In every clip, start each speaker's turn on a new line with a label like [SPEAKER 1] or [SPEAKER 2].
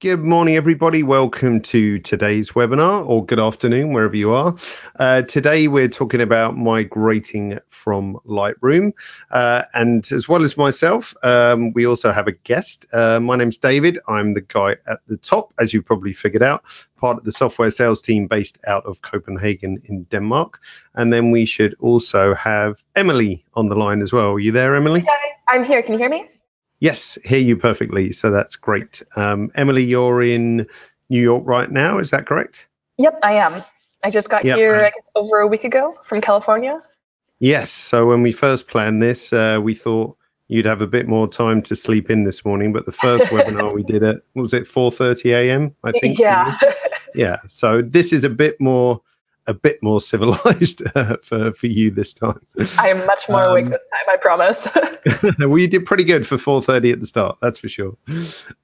[SPEAKER 1] Good morning, everybody. Welcome to today's webinar, or good afternoon, wherever you are. Today, we're talking about migrating from Lightroom. And as well as myself, we also have a guest. My name's David. I'm the guy at the top, as you probably figured out, part of the software sales team based out of Copenhagen in Denmark. And then we should also have Emily on the line as well. Are you there, Emily?
[SPEAKER 2] I'm here. Can you hear me?
[SPEAKER 1] Yes, hear you perfectly. So that's great. Emily, you're in New York right now. Is that correct?
[SPEAKER 2] Yep, I am. I just got here, I guess, over a week ago from California.
[SPEAKER 1] Yes. So when we first planned this, we thought you'd have a bit more time to sleep in this morning. But the first webinar we did at, was it 4:30 a.m., I think?
[SPEAKER 2] Yeah.
[SPEAKER 1] Yeah. So this is a bit more civilized for you this time.
[SPEAKER 2] I am much more awake this time, I promise.
[SPEAKER 1] We did pretty good for 4:30 at the start, that's for sure.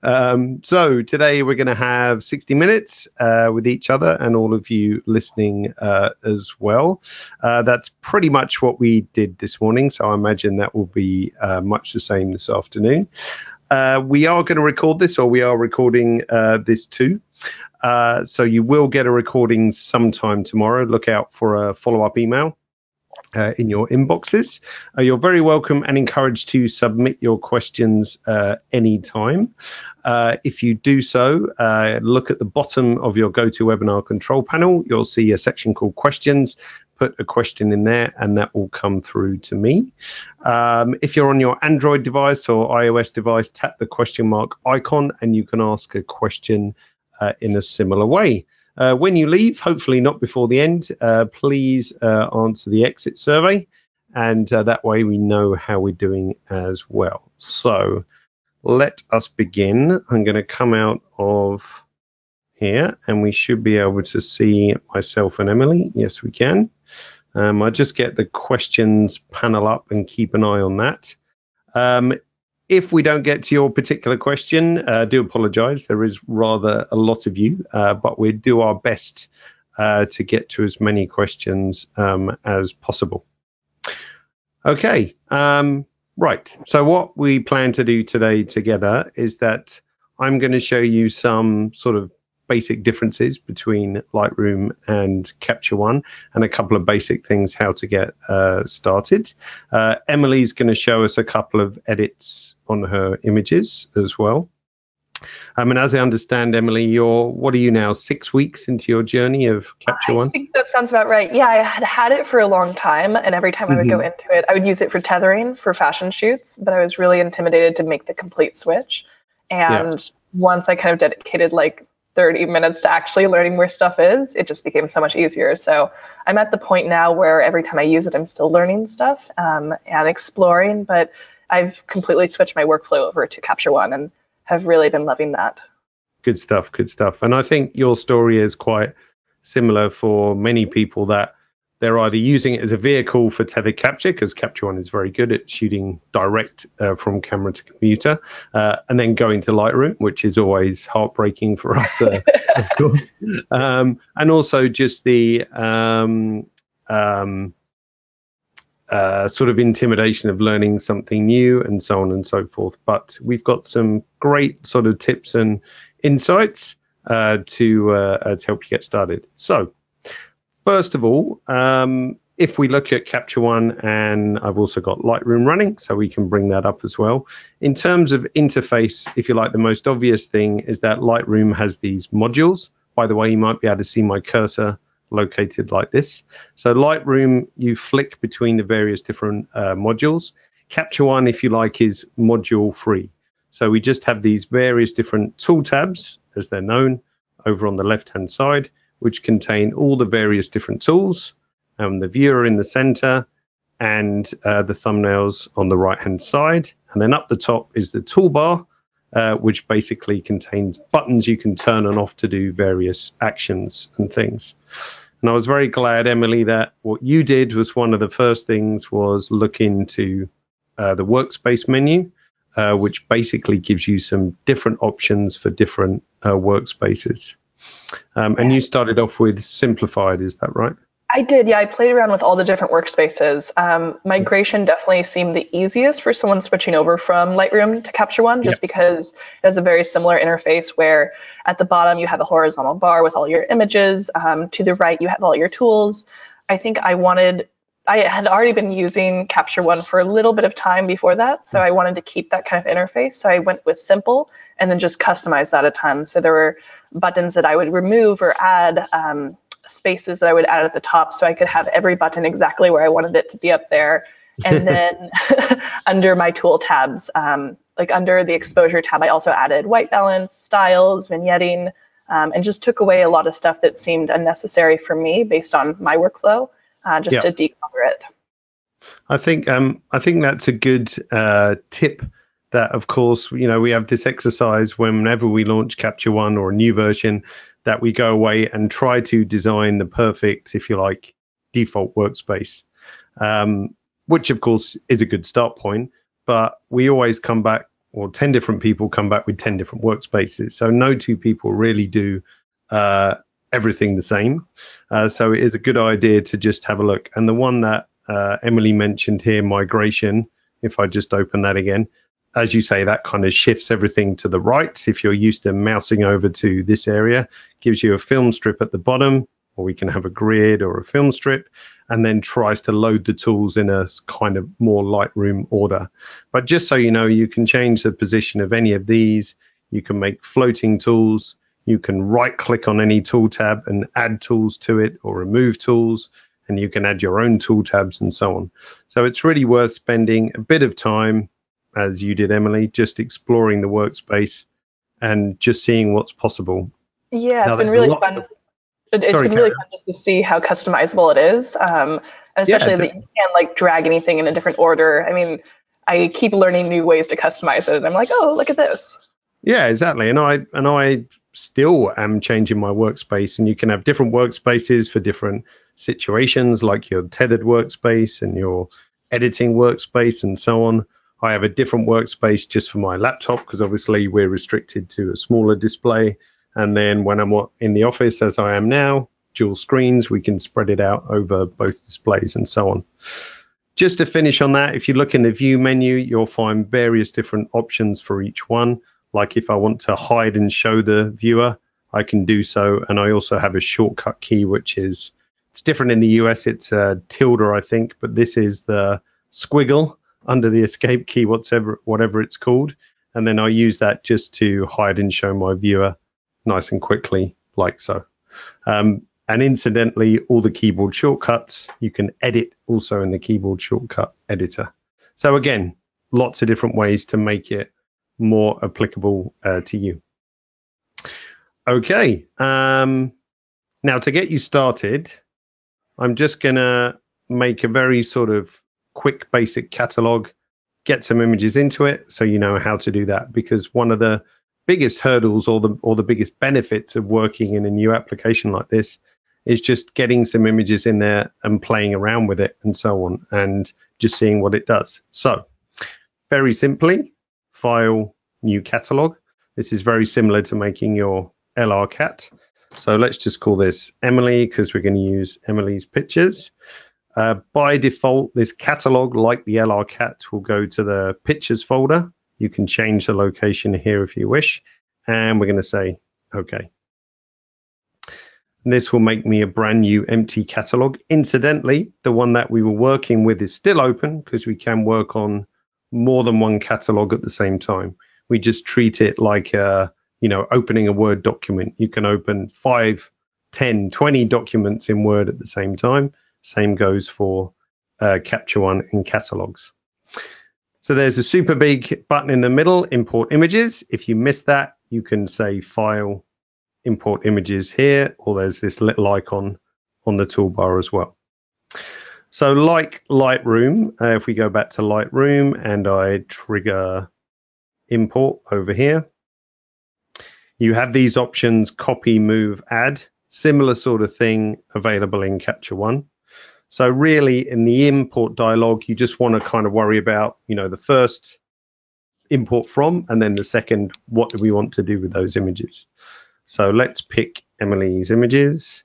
[SPEAKER 1] So today we're going to have 60 minutes with each other and all of you listening as well. That's pretty much what we did this morning, so I imagine that will be much the same this afternoon. We are going to record this, or we are recording this too. So you will get a recording sometime tomorrow. Look out for a follow-up email in your inboxes. You're very welcome and encouraged to submit your questions anytime. If you do so, look at the bottom of your GoToWebinar control panel. You'll see a section called questions. Put a question in there and that will come through to me. If you're on your Android device or iOS device, tap the question mark icon and you can ask a question in a similar way. When you leave, hopefully not before the end, please answer the exit survey, and that way we know how we're doing as well. So let us begin. I'm going to come out of here and we should be able to see myself and Emily. Yes, we can. I'll just get the questions panel up and keep an eye on that. If we don't get to your particular question, do apologize. There is rather a lot of you, but we do our best to get to as many questions as possible. Okay, right. So what we plan to do today together is that I'm going to show you some sort of basic differences between Lightroom and Capture One and a couple of basic things how to get started. Emily's going to show us a couple of edits on her images as well. And as I understand, Emily, what are you now, 6 weeks into your journey of Capture One?
[SPEAKER 2] I think that sounds about right. Yeah, I had it for a long time, and every time I would go into it, I would use it for tethering for fashion shoots, but I was really intimidated to make the complete switch. And once I kind of dedicated like 30 minutes to actually learning where stuff is, it just became so much easier. So I'm at the point now where every time I use it, I'm still learning stuff and exploring, but I've completely switched my workflow over to Capture One and have really been loving that.
[SPEAKER 1] Good stuff, good stuff. And I think your story is quite similar for many people, that they're either using it as a vehicle for tethered capture, because Capture One is very good at shooting direct from camera to computer, and then going to Lightroom, which is always heartbreaking for us, of course. And also just the sort of intimidation of learning something new and so on and so forth. But we've got some great sort of tips and insights to help you get started. So first of all, if we look at Capture One, and I've also got Lightroom running, so we can bring that up as well. In terms of interface, if you like, the most obvious thing is that Lightroom has these modules. By the way, you might be able to see my cursor located like this. So Lightroom, you flick between the various different modules. Capture One, if you like, is module free. So we just have these various different tool tabs, as they're known, over on the left-hand side, which contain all the various different tools, the viewer in the center, and the thumbnails on the right-hand side. And then up the top is the toolbar, which basically contains buttons you can turn on off to do various actions and things. And I was very glad, Emily, that what you did was one of the first things was look into the workspace menu, which basically gives you some different options for different workspaces. And you started off with simplified, is that right?
[SPEAKER 2] I did, yeah. I played around with all the different workspaces. Migration definitely seemed the easiest for someone switching over from Lightroom to Capture One, just because it has a very similar interface where at the bottom you have a horizontal bar with all your images. To the right you have all your tools. I think I had already been using Capture One for a little bit of time before that, so I wanted to keep that kind of interface. So I went with simple and then just customized that a ton. So there were buttons that I would remove or add, spaces that I would add at the top, so I could have every button exactly where I wanted it to be up there. And then under my tool tabs, like under the exposure tab, I also added white balance, styles, vignetting, and just took away a lot of stuff that seemed unnecessary for me based on my workflow, just to declutter it.
[SPEAKER 1] I think that's a good tip. That, of course, we have this exercise whenever we launch Capture One or a new version, that we go away and try to design the perfect, if you like, default workspace, which of course is a good start point, but we always come back, or 10 different people come back with 10 different workspaces. So no two people really do everything the same. So it is a good idea to just have a look. And the one that Emily mentioned here, migration, if I just open that again, as you say, that kind of shifts everything to the right. If you're used to mousing over to this area, gives you a film strip at the bottom, or we can have a grid or a film strip, and then tries to load the tools in a kind of more Lightroom order. But just so you know, you can change the position of any of these. You can make floating tools. You can right click on any tool tab and add tools to it, or remove tools, and you can add your own tool tabs and so on. So it's really worth spending a bit of time, as you did, Emily, just exploring the workspace and just seeing what's possible.
[SPEAKER 2] Yeah, it's been really fun. It's been really fun just to see how customizable it is, and especially that you can like drag anything in a different order. I mean, I keep learning new ways to customize it, and I'm like, oh, look at this.
[SPEAKER 1] Yeah, exactly. And I still am changing my workspace, and you can have different workspaces for different situations, like your tethered workspace and your editing workspace and so on. I have a different workspace just for my laptop, because obviously we're restricted to a smaller display. And then when I'm in the office, as I am now, dual screens, we can spread it out over both displays and so on. Just to finish on that, if you look in the view menu, you'll find various different options for each one. Like if I want to hide and show the viewer, I can do so. And I also have a shortcut key, which it's different in the US. It's a tilde, I think, but this is the squiggle under the escape key, whatever it's called. And then I use that just to hide and show my viewer nice and quickly, like so. And incidentally, all the keyboard shortcuts you can edit also in the keyboard shortcut editor. So again, lots of different ways to make it more applicable to you. Okay, now to get you started, I'm just gonna make a very sort of quick basic catalog, get some images into it so you know how to do that, because one of the biggest hurdles or the biggest benefits of working in a new application like this is just getting some images in there and playing around with it and so on, and just seeing what it does. So very simply, file, new catalog. This is very similar to making your LR cat. So let's just call this Emily, because we're going to use Emily's pictures. By default, this catalog, like the LR cat, will go to the pictures folder. You can change the location here if you wish. And we're going to say, OK. And this will make me a brand new empty catalog. Incidentally, the one that we were working with is still open, because we can work on more than one catalog at the same time. We just treat it like opening a Word document. You can open 5, 10, 20 documents in Word at the same time. Same goes for Capture One and catalogs. So there's a super big button in the middle, import images. If you miss that, you can say File, Import Images here, or there's this little icon on the toolbar as well. So like Lightroom, if we go back to Lightroom and I trigger import over here, you have these options, copy, move, add, similar sort of thing available in Capture One. So really in the import dialog, you just want to kind of worry about, the first import from, and then the second, what do we want to do with those images? So let's pick Emily's images.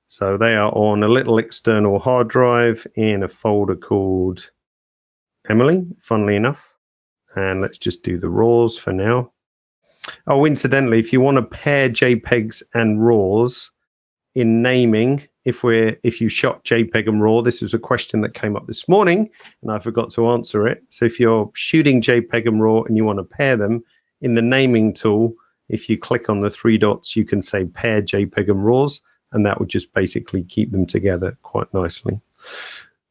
[SPEAKER 1] So they are on a little external hard drive in a folder called Emily, funnily enough. And let's just do the RAWs for now. Oh, incidentally, if you want to pair JPEGs and RAWs in naming, if you shot JPEG and RAW, this was a question that came up this morning and I forgot to answer it. So if you're shooting JPEG and RAW and you want to pair them, in the naming tool, if you click on the three dots, you can say pair JPEG and RAWs, and that would just basically keep them together quite nicely.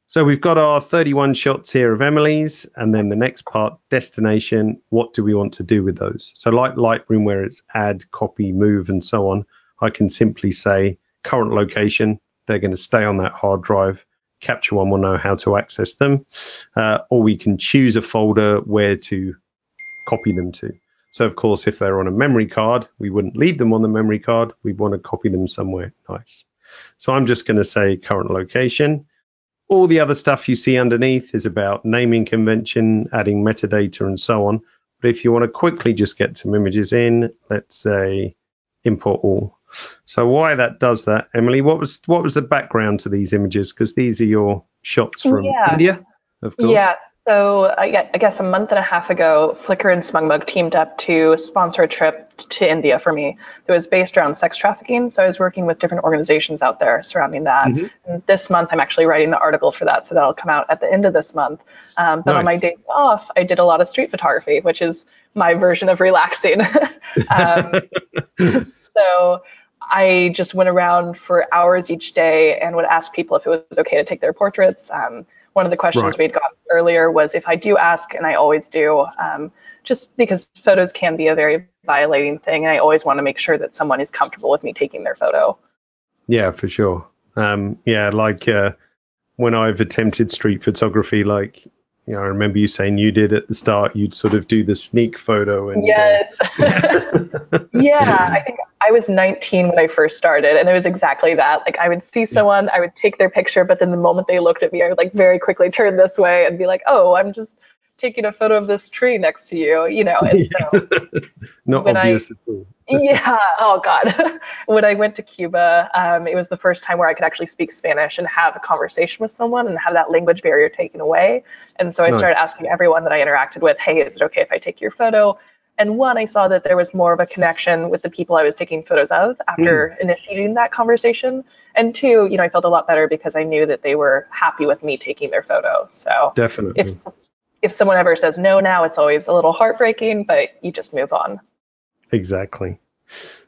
[SPEAKER 1] So we've got our 31 shots here of Emily's, and then the next part, destination, what do we want to do with those? So like Lightroom, where it's add, copy, move, and so on, I can simply say current location, they're going to stay on that hard drive. Capture One will know how to access them, or we can choose a folder where to copy them to. So of course, if they're on a memory card, we wouldn't leave them on the memory card. We'd want to copy them somewhere nice. So I'm just going to say current location. All the other stuff you see underneath is about naming convention, adding metadata, and so on. But if you want to quickly just get some images in, let's say import all. So why that does that, Emily, what was the background to these images? Because these are your shots from India, of course.
[SPEAKER 2] Yeah. So I guess a month and a half ago, Flickr and SmugMug teamed up to sponsor a trip to India for me. It was based around sex trafficking. So I was working with different organizations out there surrounding that. And this month, I'm actually writing the article for that. So that'll come out at the end of this month. But nice. On my days off, I did a lot of street photography, which is my version of relaxing. So I just went around for hours each day and would ask people if it was okay to take their portraits. One of the questions we'd got earlier was if I do ask, and I always do, just because photos can be a very violating thing, and I always want to make sure that someone is comfortable with me taking their photo.
[SPEAKER 1] Yeah, for sure. When I've attempted street photography, I remember you saying you did at the start, you'd sort of do the sneak photo. And,
[SPEAKER 2] yes. Yeah, I think I was 19 when I first started, and it was exactly that. Like, I would see someone, I would take their picture, but then the moment they looked at me, I would very quickly turn this way and be like, oh, I'm just taking a photo of this tree next to you, and so.
[SPEAKER 1] Not obvious at all.
[SPEAKER 2] Yeah. Oh God. When I went to Cuba, it was the first time where I could actually speak Spanish and have a conversation with someone and have that language barrier taken away. And so I started asking everyone that I interacted with, hey, is it okay if I take your photo? And one, I saw that there was more of a connection with the people I was taking photos of after initiating that conversation. And two, I felt a lot better because I knew that they were happy with me taking their photo. So
[SPEAKER 1] definitely.
[SPEAKER 2] If someone ever says no now, it's always a little heartbreaking, but you just move on.
[SPEAKER 1] Exactly.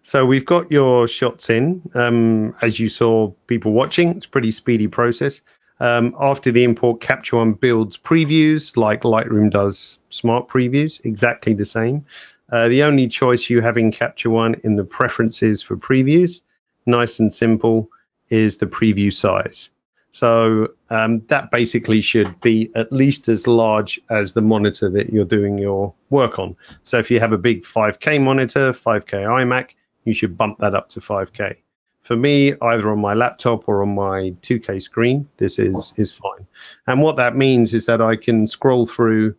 [SPEAKER 1] So we've got your shots in. As you saw people watching, it's a pretty speedy process. After the import, Capture One builds previews like Lightroom does smart previews, exactly the same. The only choice you have in Capture One in the preferences for previews, nice and simple, is the preview size. So that basically should be at least as large as the monitor that you're doing your work on. So if you have a big 5K monitor, 5K iMac, you should bump that up to 5K. For me, either on my laptop or on my 2K screen, this is fine. And what that means is that I can scroll through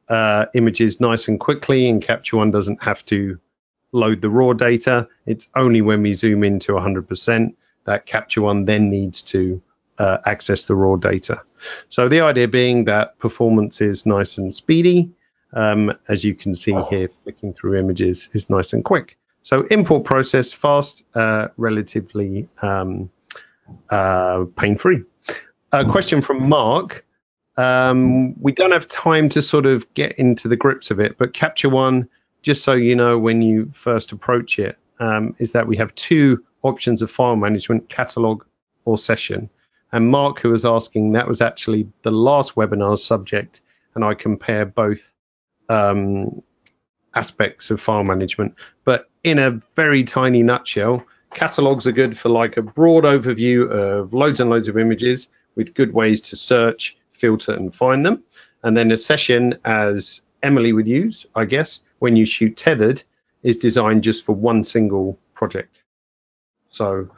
[SPEAKER 1] images nice and quickly, and Capture One doesn't have to load the raw data. It's only when we zoom into 100% that Capture One then needs to access the raw data. So the idea being that performance is nice and speedy. As you can see here, flicking through images is nice and quick. So import process fast, relatively pain-free. A question from Mark. We don't have time to sort of get into the grips of it, but Capture One, just so you know when you first approach it, is that we have two options of file management, catalog or session. And Mark, who was asking, that was actually the last webinar's subject, and I compare both aspects of file management. But in a very tiny nutshell, catalogs are good for like a broad overview of loads and loads of images with good ways to search, filter, and find them. And then a session, as Emily would use, I guess, when you shoot tethered, is designed just for one single project. So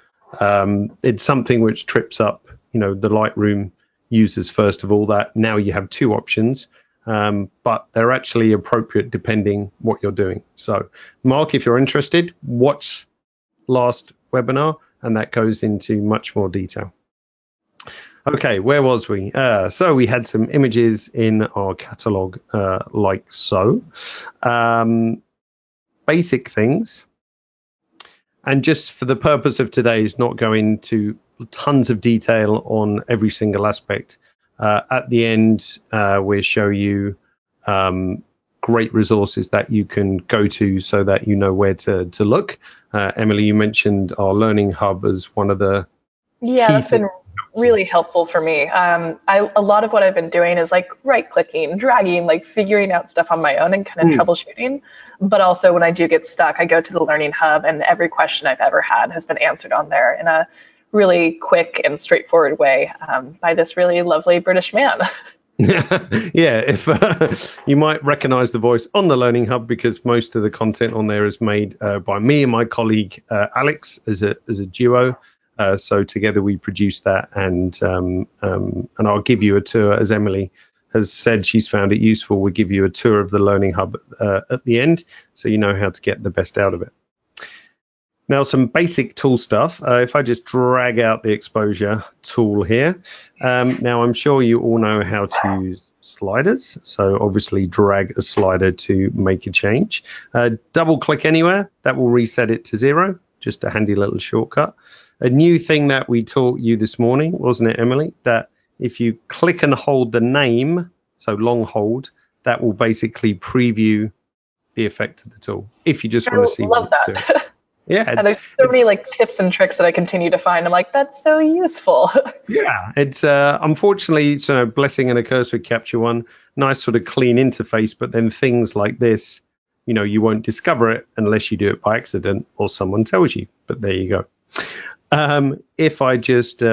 [SPEAKER 1] it's something which trips up the Lightroom users, first of all, that now you have two options, but they're actually appropriate depending what you're doing. So Mark, if you're interested, watch last webinar and that goes into much more detail. Okay, where was we? So we had some images in our catalog like so. Basic things. And just for the purpose of today is not go into tons of detail on every single aspect. At the end, we'll show you great resources that you can go to so that you know where to look. Emily, you mentioned our Learning Hub as one of the
[SPEAKER 2] Yeah, that's been really helpful for me. A lot of what I've been doing is like right-clicking, dragging, like figuring out stuff on my own and kind of troubleshooting. But also when I do get stuck, I go to the Learning Hub, and every question I've ever had has been answered on there in a really quick and straightforward way by this really lovely British man.
[SPEAKER 1] Yeah, if you might recognize the voice on the Learning Hub, because most of the content on there is made by me and my colleague Alex as a duo. So together we produce that, and I'll give you a tour, as Emily has said she's found it useful. We'll give you a tour of the Learning Hub at the end, so you know how to get the best out of it. Now, some basic tool stuff. If I just drag out the exposure tool here, now I'm sure you all know how to use sliders. So obviously drag a slider to make a change. Double click anywhere, that will reset it to 0. Just a handy little shortcut. A new thing that we taught you this morning, wasn't it, Emily? That if you click and hold the name, so long hold, that will basically preview the effect of the tool. If you just want to see what it's doing. Yeah,
[SPEAKER 2] and there's so many like tips and tricks that I continue to find. I'm like, that's so useful.
[SPEAKER 1] Yeah, it's unfortunately it's a blessing and a curse with Capture One. Nice sort of clean interface, but then things like this, you know, you won't discover it unless you do it by accident or someone tells you. But there you go. If I just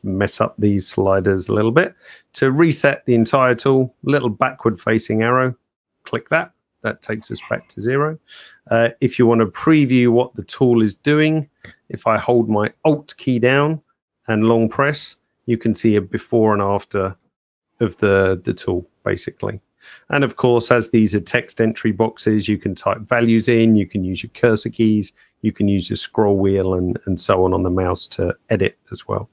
[SPEAKER 1] mess up these sliders a little bit to reset the entire tool, little backward facing arrow, click that. That takes us back to 0. If you want to preview what the tool is doing, if I hold my Alt key down and long press, you can see a before and after of the tool, basically. And of course, as these are text entry boxes, you can type values in, you can use your cursor keys, you can use your scroll wheel and so on the mouse to edit as well.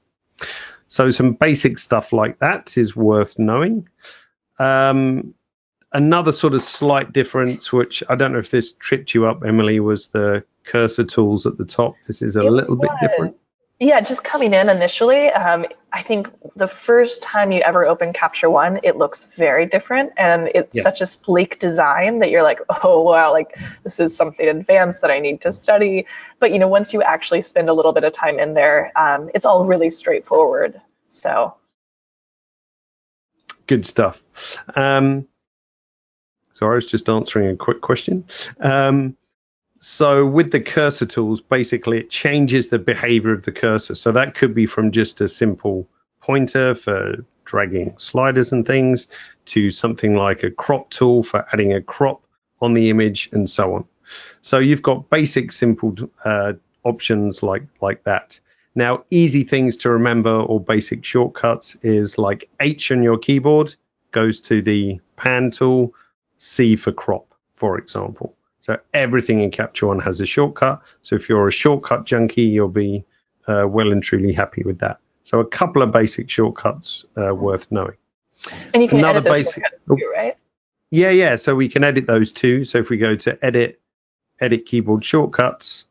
[SPEAKER 1] So some basic stuff like that is worth knowing. Another sort of slight difference, which I don't know if this tripped you up, Emily, was the cursor tools at the top. This is a little bit different.
[SPEAKER 2] Yeah, just coming in initially, I think the first time you ever open Capture One, it looks very different, and it's such a sleek design that you're like, oh wow, like this is something advanced that I need to study. But you know, once you actually spend a little bit of time in there, it's all really straightforward. So
[SPEAKER 1] good stuff. Sorry, I was just answering a quick question. So with the cursor tools, basically it changes the behavior of the cursor. So that could be from just a simple pointer for dragging sliders and things to something like a crop tool for adding a crop on the image and so on. So you've got basic simple options like that. Now, easy things to remember or basic shortcuts is like H on your keyboard goes to the pan tool, C for crop, for example. So everything in Capture One has a shortcut. So if you're a shortcut junkie, you'll be well and truly happy with that. So a couple of basic shortcuts worth knowing.
[SPEAKER 2] And you can edit those too, right?
[SPEAKER 1] Yeah. So we can edit those too. So if we go to edit keyboard shortcuts,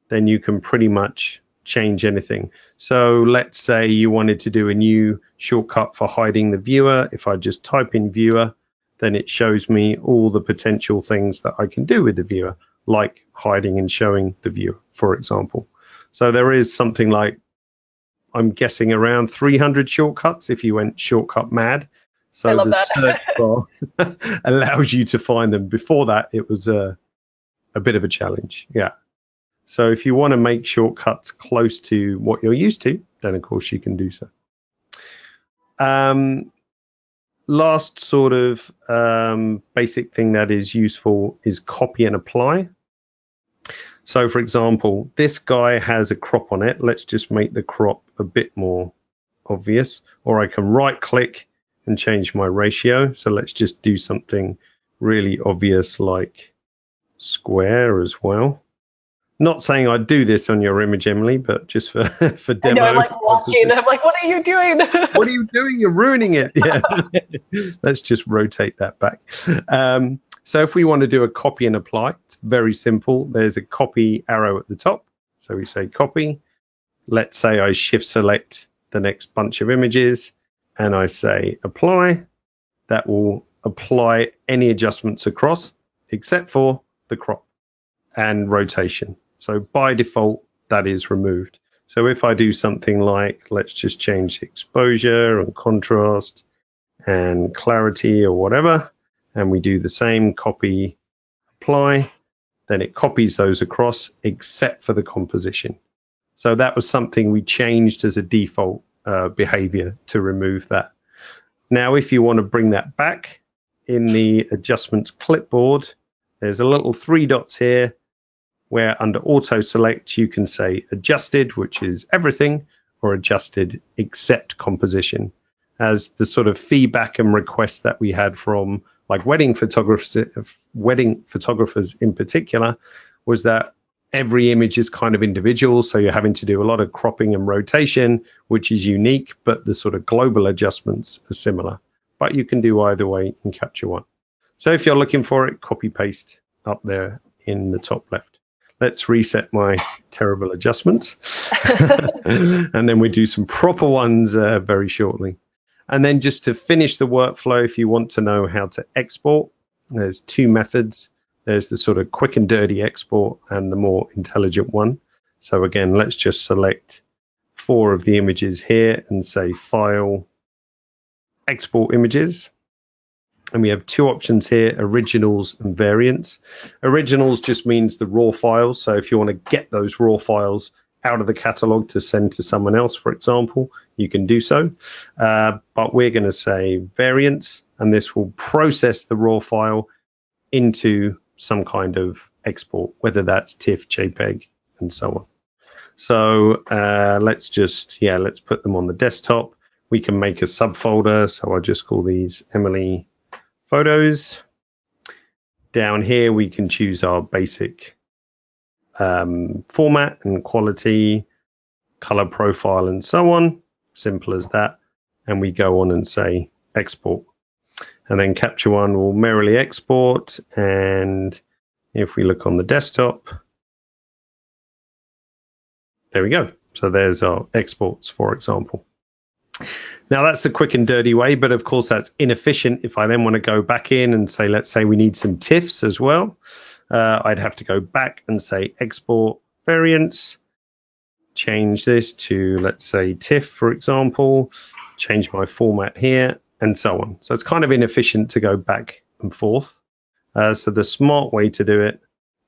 [SPEAKER 1] then you can pretty much change anything. So let's say you wanted to do a new shortcut for hiding the viewer. If I just type in viewer, then it shows me all the potential things that I can do with the viewer, like hiding and showing the viewer, for example. So there is something like, I'm guessing around 300 shortcuts if you went shortcut mad. So
[SPEAKER 2] I love
[SPEAKER 1] the
[SPEAKER 2] that.
[SPEAKER 1] search bar allows you to find them. Before that, it was a bit of a challenge. Yeah. So if you want to make shortcuts close to what you're used to, then of course you can do so. Last sort of basic thing that is useful is copy and apply. So for example, this guy has a crop on it. Let's just make the crop a bit more obvious, or I can right click and change my ratio. So let's just do something really obvious like square as well. Not saying I'd do this on your image, Emily, but just for demo.
[SPEAKER 2] I know, I'm like watching. I'm like, what are you doing?
[SPEAKER 1] What are you doing? You're ruining it. Yeah. Let's just rotate that back. So if we want to do a copy and apply, it's very simple. There's a copy arrow at the top. So we say copy. Let's say I shift select the next bunch of images and I say apply. That will apply any adjustments across except for the crop and rotation. So by default, that is removed. So if I do something like, let's just change exposure and contrast and clarity or whatever, and we do the same, copy, apply, then it copies those across except for the composition. So that was something we changed as a default behavior to remove that. Now, if you want to bring that back in the adjustments clipboard, there's a little 3 dots here where under auto select, you can say adjusted, which is everything, or adjusted except composition, as the sort of feedback and requests that we had from like wedding photographers in particular, was that every image is kind of individual. So you're having to do a lot of cropping and rotation, which is unique, but the sort of global adjustments are similar. But you can do either way in Capture One. So if you're looking for it, copy paste up there in the top left. Let's reset my terrible adjustments. And then we do some proper ones very shortly. And then just to finish the workflow, if you want to know how to export, there's 2 methods. There's the sort of quick and dirty export and the more intelligent one. So again, let's just select 4 of the images here and say File, Export Images. And we have 2 options here, originals and variants. Originals just means the raw files. So if you want to get those raw files out of the catalog to send to someone else, for example, you can do so. But we're going to say variants, and this will process the raw file into some kind of export, whether that's TIFF, JPEG, and so on. So let's put them on the desktop. We can make a subfolder. So I'll just call these Emily Photos. Down here, we can choose our basic format and quality, color profile, and so on. Simple as that. And we go on and say export. And then Capture One will merrily export. And if we look on the desktop, there we go. So there's our exports, for example. Now that's the quick and dirty way, but of course that's inefficient. If I then want to go back in and say, let's say we need some TIFFs as well, I'd have to go back and say export variants, change this to, let's say, TIFF, for example, change my format here, and so on. So it's kind of inefficient to go back and forth. So the smart way to do it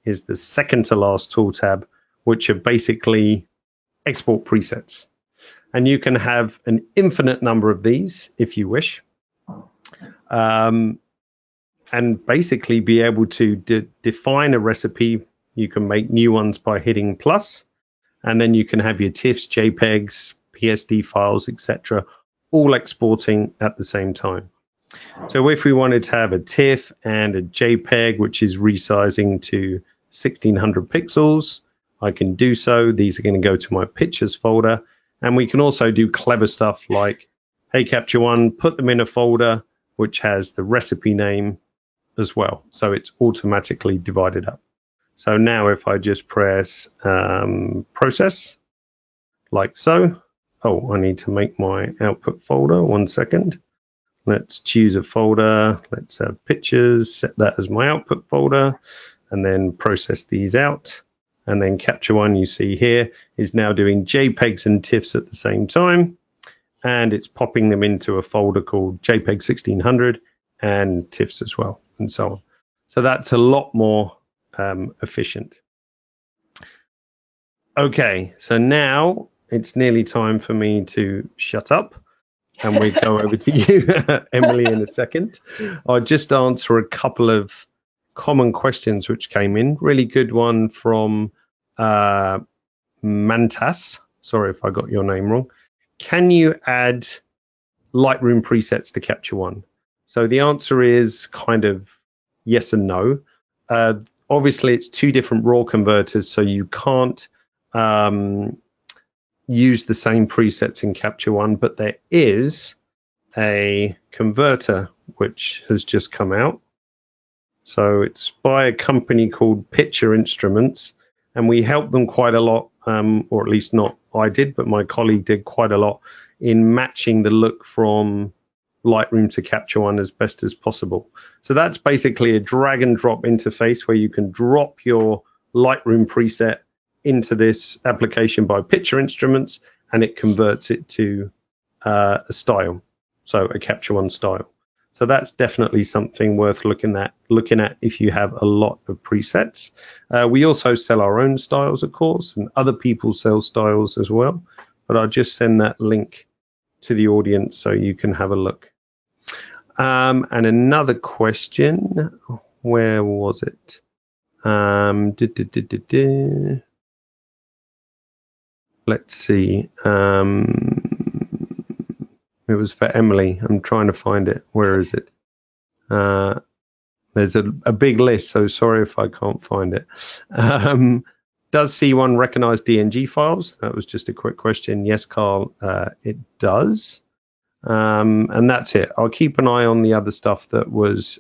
[SPEAKER 1] is the second to last tool tab, which are basically export presets. And you can have an infinite number of these if you wish. And basically be able to define a recipe. You can make new ones by hitting plus. And then you can have your TIFFs, JPEGs, PSD files, etc., all exporting at the same time. So if we wanted to have a TIFF and a JPEG, which is resizing to 1600 pixels, I can do so. These are going to go to my pictures folder. And we can also do clever stuff like, hey, Capture One, put them in a folder which has the recipe name as well. So it's automatically divided up. So now if I just press process, like so. Oh, I need to make my output folder. 1 second. Let's choose a folder. Let's have pictures, set that as my output folder, and then process these out. And then Capture One, you see here, is now doing JPEGs and TIFFs at the same time. And it's popping them into a folder called JPEG 1600 and TIFFs as well, and so on. So that's a lot more efficient. Okay, so now it's nearly time for me to shut up. And we go over to you, Emily, in a second. I'll just answer a couple of common questions which came in. Really good one from Mantas. Sorry if I got your name wrong. Can you add Lightroom presets to Capture One? So the answer is kind of yes and no. Obviously, it's two different RAW converters, so you can't use the same presets in Capture One, but there is a converter which has just come out. So it's by a company called Picture Instruments, and we helped them quite a lot, or at least not I did, but my colleague did quite a lot in matching the look from Lightroom to Capture One as best as possible. So that's basically a drag and drop interface where you can drop your Lightroom preset into this application by Picture Instruments, and it converts it to a style, so a Capture One style. So that's definitely something worth looking at if you have a lot of presets. We also sell our own styles, of course, and other people sell styles as well. But I'll just send that link to the audience so you can have a look. And another question, where was it? Let's see. It was for Emily. I'm trying to find it. Where is it? There's a big list, so sorry if I can't find it. Does C1 recognize DNG files? That was just a quick question. Yes, Carl, it does. And that's it. I'll keep an eye on the other stuff that was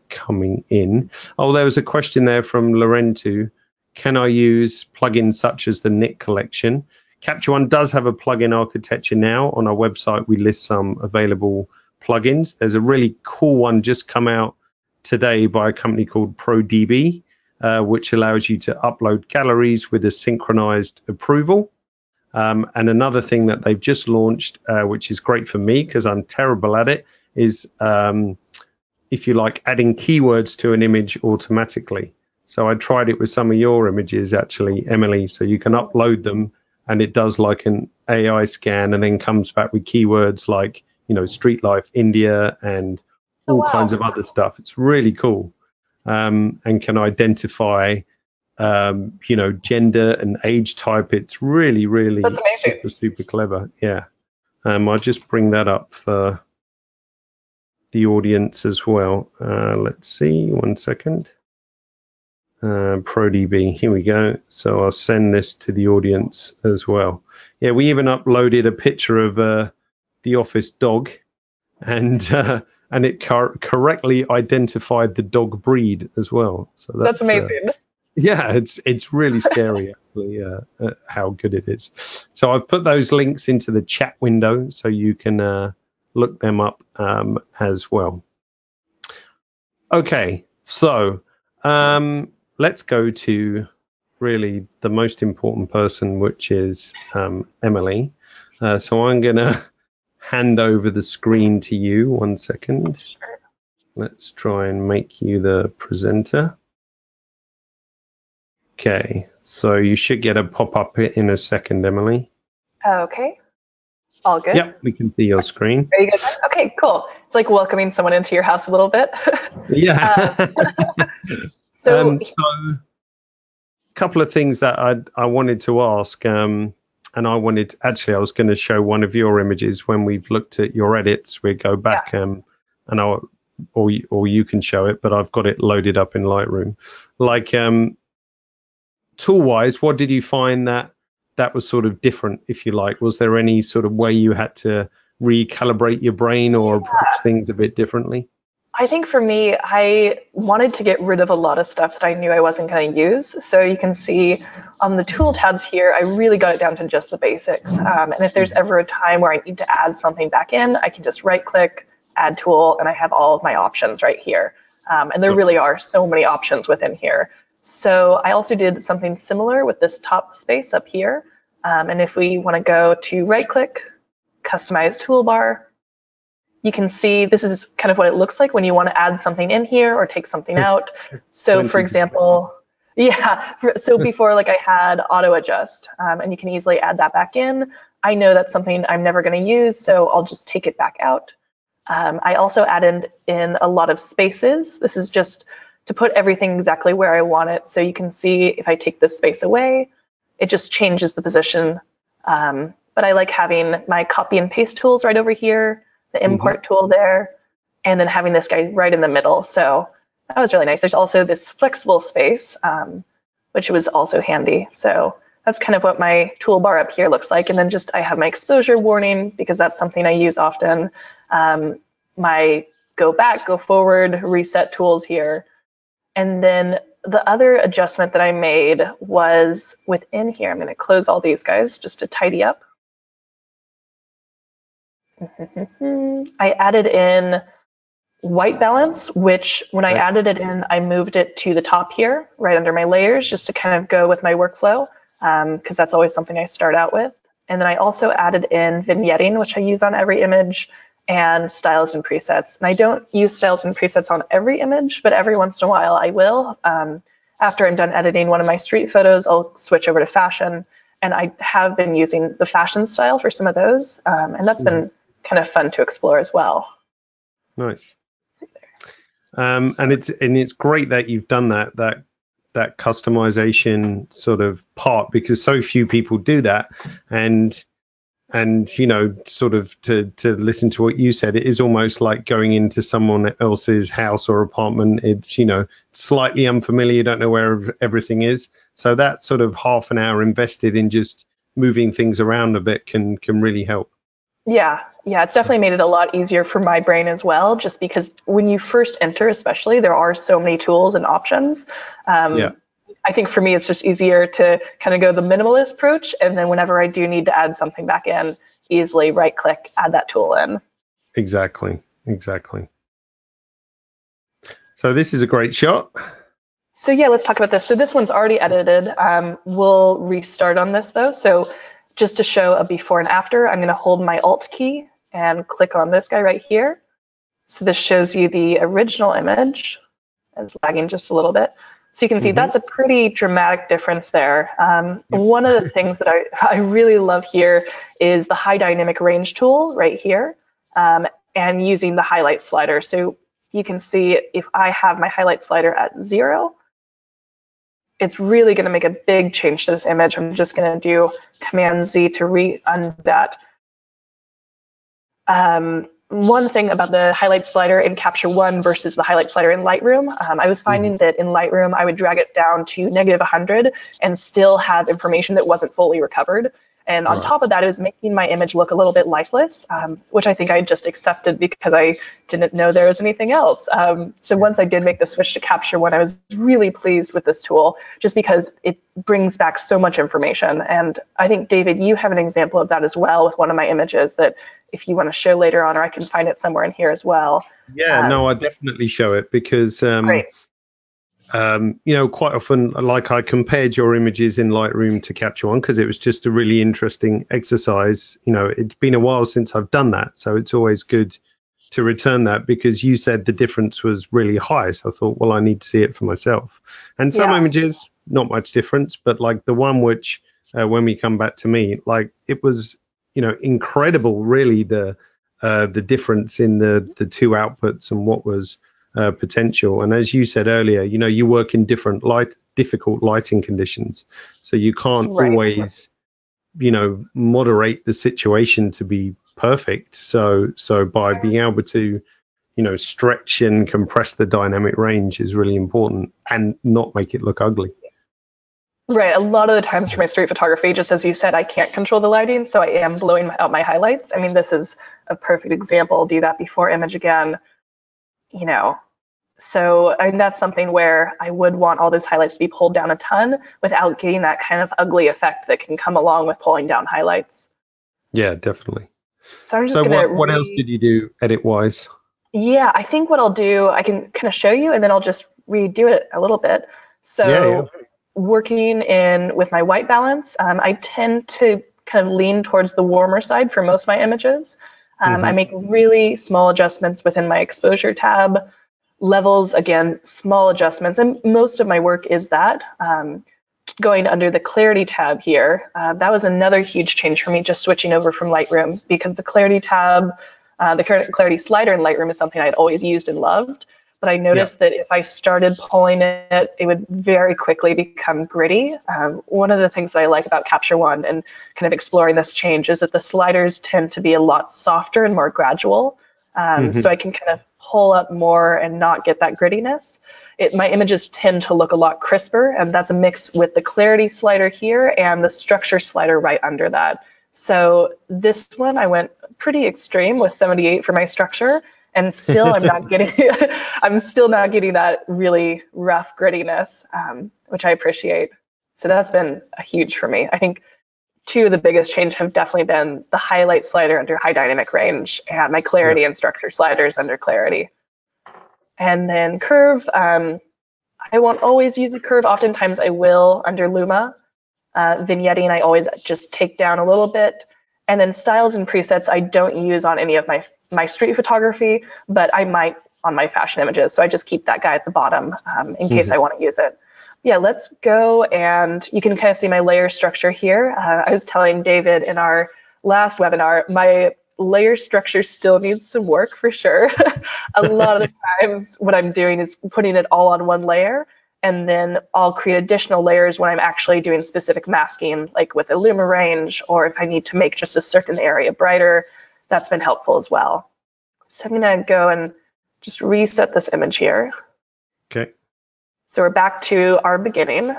[SPEAKER 1] coming in. Oh, there was a question there from Lorenzo. Can I use plugins such as the Nick collection? Capture One does have a plugin architecture now. On our website, we list some available plugins. There's a really cool one just come out today by a company called ProDB, which allows you to upload galleries with a synchronized approval. And another thing that they've just launched, which is great for me because I'm terrible at it, is if you like adding keywords to an image automatically. So I tried it with some of your images actually, Emily, so you can upload them and it does like an AI scan and then comes back with keywords like, you know, street life, India, and all kinds of other stuff. It's really cool, and can identify, you know, gender and age type. It's really, really super clever. Yeah. I'll just bring that up for the audience as well. Let's see, 1 second. ProDB, here we go. So I'll send this to the audience as well. Yeah, we even uploaded a picture of the office dog, and it correctly identified the dog breed as well. So that's amazing. Yeah, it's really scary actually, how good it is. So I've put those links into the chat window so you can look them up as well. Okay, so let's go to really the most important person, which is Emily. So I'm going to hand over the screen to you. 1 second.
[SPEAKER 2] Sure.
[SPEAKER 1] Let's try and make you the presenter. Okay, so you should get a pop-up in a second, Emily.
[SPEAKER 2] Okay. All good?
[SPEAKER 1] Yep, we can see your screen.
[SPEAKER 2] Are you good? Okay, cool. It's like welcoming someone into your house a little bit.
[SPEAKER 1] Yeah. So a couple of things that I wanted to ask, and I was going to show one of your images when we've looked at your edits. We go back, and or you can show it, but I've got it loaded up in Lightroom. Like tool-wise, what did you find that was sort of different, if you like? Was there any sort of way you had to recalibrate your brain or approach things a bit differently?
[SPEAKER 2] I think for me, I wanted to get rid of a lot of stuff that I knew I wasn't going to use. So you can see on the tool tabs here, I really got it down to just the basics. And if there's ever a time where I need to add something back in, I can just right click, add tool, and I have all of my options right here. And there really are so many options within here. So I also did something similar with this top space up here. And if we want to go to right click, customize toolbar, you can see this is kind of what it looks like when you want to add something in here or take something out. So for example, so before like I had auto adjust, and you can easily add that back in. I know that's something I'm never going to use, so I'll just take it back out. I also added in a lot of spaces. This is just to put everything exactly where I want it. So you can see if I take this space away, it just changes the position. But I like having my copy and paste tools right over here, the import tool there, and then having this guy right in the middle. So that was really nice. There's also this flexible space, which was also handy. So that's kind of what my toolbar up here looks like. And then just I have my exposure warning because that's something I use often. My go back, go forward, reset tools here. And then the other adjustment that I made was within here. I'm going to close all these guys just to tidy up. I added in white balance, which when I added it in, I moved it to the top here, right under my layers, just to kind of go with my workflow, because that's always something I start out with. And then I also added in vignetting, which I use on every image, and styles and presets. And I don't use styles and presets on every image, but every once in a while I will. After I'm done editing one of my street photos, I'll switch over to fashion. And I have been using the fashion style for some of those. And that's been kind of fun to explore as well.
[SPEAKER 1] Nice. And it's great that you've done that customization sort of part, because so few people do that. And you know, sort of to listen to what you said, it is almost like going into someone else's house or apartment. It's, you know, slightly unfamiliar, you don't know where everything is. So that sort of half an hour invested in just moving things around a bit can really help. Yeah, it's definitely made it a lot easier for my brain as well, just because when you first enter, especially, there are so many tools and options. I think for me, it's just easier to kind of go the minimalist approach. And then whenever I do need to add something back in, easily right click, add that tool in. Exactly. So this is a great shot. So yeah, let's talk about this. So this one's already edited. We'll restart on this though. So just to show a before and after, I'm going to hold my Alt key and click on this guy right here. So this shows you the original image. It's lagging just a little bit. So you can see that's a pretty dramatic difference there. One of the things that I really love here is the high dynamic range tool right here, and using the highlight slider. So you can see if I have my highlight slider at 0, it's really going to make a big change to this image. I'm just going to do Command Z to undo that. One thing about the highlight slider in Capture One versus the highlight slider in Lightroom, I was finding that in Lightroom, I would drag it down to -100 and still have information that wasn't fully recovered. And on top of that, it was making my image look a little bit lifeless, which I think I just accepted because I didn't know there was anything else. So once I did make the switch to Capture One, I was really pleased with this tool just because it brings back so much information. And I think, David, you have an example of that as well with one of my images that if you want to show later on, or I can find it somewhere in here as well. Yeah, no, I definitely show it because you know, quite often, like I compared your images in Lightroom to Capture One because it was just a really interesting exercise. You know, it's been a while since I've done that, so it's always good to return that because you said the difference was really high. So I thought, well, I need to see it for myself. And some images, not much difference, but like the one which, when we come back to me, like it was, you know, incredible, really, the difference in the two outputs and what was potential. And as you said earlier, you know, you work in difficult lighting conditions, so you can't always, you know, moderate the situation to be perfect. So by being able to, you know, stretch and compress the dynamic range is really important and not make it look ugly. Right. A lot of the times for my street photography, just as you said, I can't control the lighting, so I am blowing out my highlights. I mean, this is a perfect example. I'll do that before image again. You know, so I mean, that's something where I would want all those highlights to be pulled down a ton without getting that kind of ugly effect that can come along with pulling down highlights. Yeah, definitely. So I'm just what else did you do edit-wise? Yeah, I think what I'll do, I can kind of show you, and then I'll just redo it a little bit. So working with my white balance, I tend to kind of lean towards the warmer side for most of my images. I make really small adjustments within my exposure tab. Levels, again, small adjustments, and most of my work is that. Going under the clarity tab here, that was another huge change for me, just switching over from Lightroom, because the clarity tab, the current clarity slider in Lightroom is something I'd always used and loved. But I noticed that if I started pulling it, it would very quickly become gritty. One of the things that I like about Capture One and kind of exploring this change is that the sliders tend to be a lot softer and more gradual. So I can kind of
[SPEAKER 2] pull up more and not get that grittiness. My images tend to look a lot crisper, and that's a mix with the clarity slider here and the structure slider right under that. So this one, I went pretty extreme with 78 for my structure, and still I'm still not getting that really rough grittiness, which I appreciate. So that's been a huge for me. I think two of the biggest changes have definitely been the highlight slider under high dynamic range and my clarity and structure sliders under clarity. And then curve, I won't always use a curve. Oftentimes I will under Luma. Vignetting, I always just take down a little bit. And then styles and presets, I don't use on any of my street photography, but I might on my fashion images. So I just keep that guy at the bottom in case I want to use it. Yeah, let's go, and you can kind of see my layer structure here. I was telling David in our last webinar, my layer structure still needs some work for sure. A lot of the times what I'm doing is putting it all on one layer, and then I'll create additional layers when I'm actually doing specific masking, like with a Luma range, or if I need to make just a certain area brighter. That's been helpful as well. So I'm going to go and just reset this image here.
[SPEAKER 1] Okay.
[SPEAKER 2] So we're back to our beginning.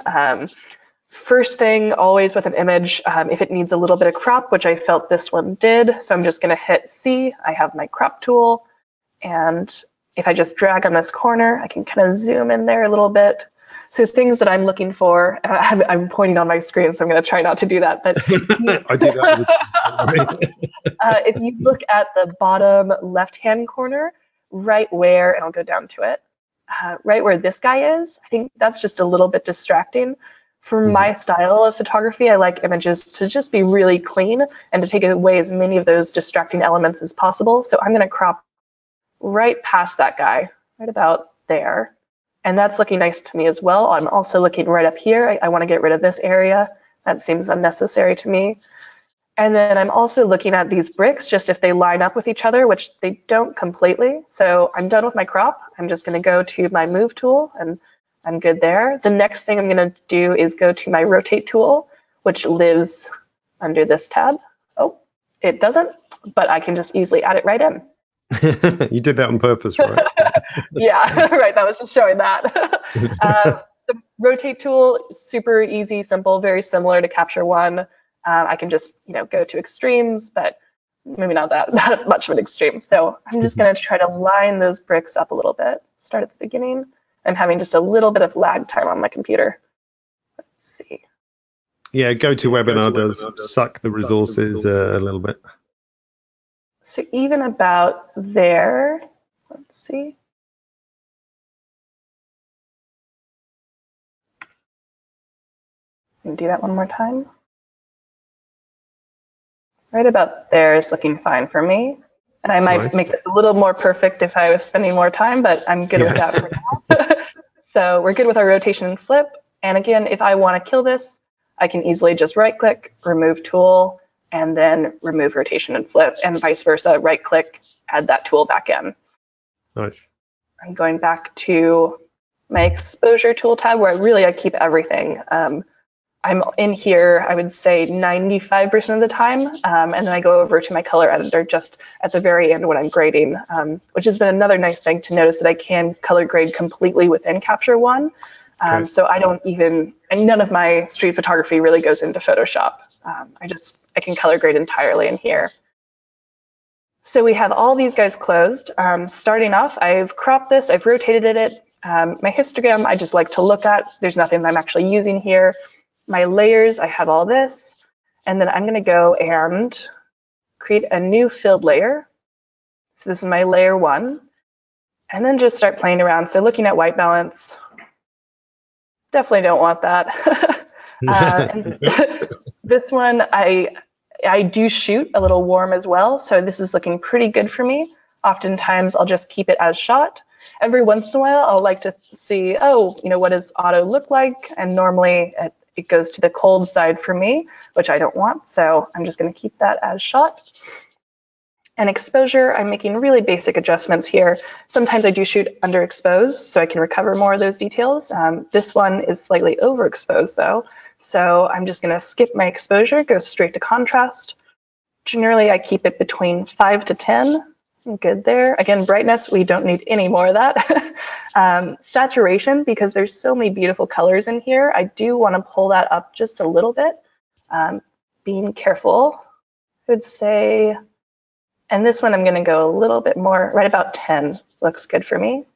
[SPEAKER 2] First thing, always with an image, if it needs a little bit of crop, which I felt this one did, so I'm just going to hit C. I have my crop tool, and if I just drag on this corner, I can kind of zoom in there a little bit. So things that I'm looking for, I'm pointing on my screen, so I'm going to try not to do that. But
[SPEAKER 1] I do that.
[SPEAKER 2] if you look at the bottom left-hand corner, right where, and I'll go down to it, right where this guy is, I think that's just a little bit distracting. For my style of photography, I like images to just be really clean and to take away as many of those distracting elements as possible. So I'm going to crop right past that guy, right about there. And that's looking nice to me as well. I'm also looking right up here. I want to get rid of this area. That seems unnecessary to me. And then I'm also looking at these bricks, just if they line up with each other, which they don't completely. So I'm done with my crop. I'm just going to go to my move tool, and I'm good there. The next thing I'm going to do is go to my rotate tool, which lives under this tab. Oh, it doesn't, but I can just easily add it right in.
[SPEAKER 1] You did that on purpose, right?
[SPEAKER 2] Yeah, right. That was just showing that. The rotate tool, super easy, simple, very similar to Capture One. I can just, go to extremes, but maybe not that much of an extreme. So I'm just going to try to line those bricks up a little bit. Start at the beginning. I'm having just a little bit of lag time on my computer. Let's see.
[SPEAKER 1] Yeah, GoToWebinar does suck the resources a little bit.
[SPEAKER 2] So even about there, let's see. Can do that one more time. Right about there is looking fine for me. And I might make this a little more perfect if I was spending more time, but I'm good with that for now. So we're good with our rotation and flip. And again, if I want to kill this, I can easily just right click, remove tool, and then remove rotation and flip, and vice versa, right click, add that tool back in.
[SPEAKER 1] Nice. I'm
[SPEAKER 2] going back to my exposure tool tab where I keep everything. I'm in here, I would say 95% of the time, and then I go over to my color editor just at the very end when I'm grading, which has been another nice thing to notice that I can color grade completely within Capture One. Okay. So I don't even, and none of my street photography really goes into Photoshop. I can color grade entirely in here. So we have all these guys closed. Starting off, I've cropped this, I've rotated it. My histogram, I just like to look at. There's nothing that I'm actually using here. My layers, I have all this, and then I'm going to go and create a new filled layer. So this is my layer 1, and then just start playing around. So looking at white balance, definitely don't want that. And this one, I do shoot a little warm as well, so this is looking pretty good for me. Oftentimes, I'll just keep it as shot. Every once in a while, I'll like to see, what does auto look like? And normally, it goes to the cold side for me, which I don't want, so I'm just going to keep that as shot. And exposure, I'm making really basic adjustments here. Sometimes I do shoot underexposed, so I can recover more of those details. This one is slightly overexposed, though, so I'm just going to skip my exposure, go straight to contrast. Generally, I keep it between 5 to 10, Good there. Again, brightness, we don't need any more of that. Saturation, because there's so many beautiful colors in here, I do want to pull that up just a little bit. Being careful, I would say, and this one I'm going to go a little bit more, right about 10 looks good for me.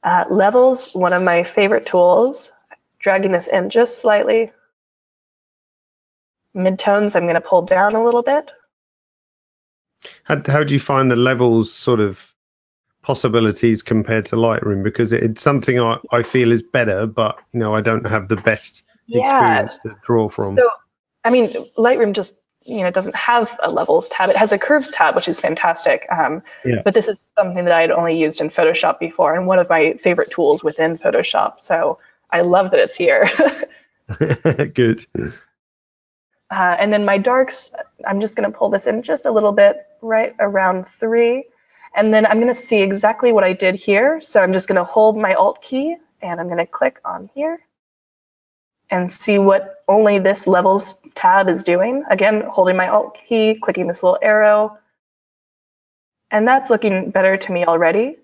[SPEAKER 2] Levels, one of my favorite tools, dragging this in just slightly. Midtones, I'm going to pull down a little bit.
[SPEAKER 1] How do you find the levels sort of possibilities compared to Lightroom? Because it's something I feel is better, but I don't have the best experience to draw from.
[SPEAKER 2] So, I mean, Lightroom just doesn't have a levels tab. It has a curves tab, which is fantastic. But this is something that I had only used in Photoshop before, and one of my favorite tools within Photoshop. So I love that it's here.
[SPEAKER 1] Good.
[SPEAKER 2] And then my darks, I'm just going to pull this in just a little bit, right around 3. And then I'm going to see exactly what I did here. So I'm just going to hold my Alt key, and I'm going to click on here and see what only this levels tab is doing. Again, holding my Alt key, clicking this little arrow. And that's looking better to me already.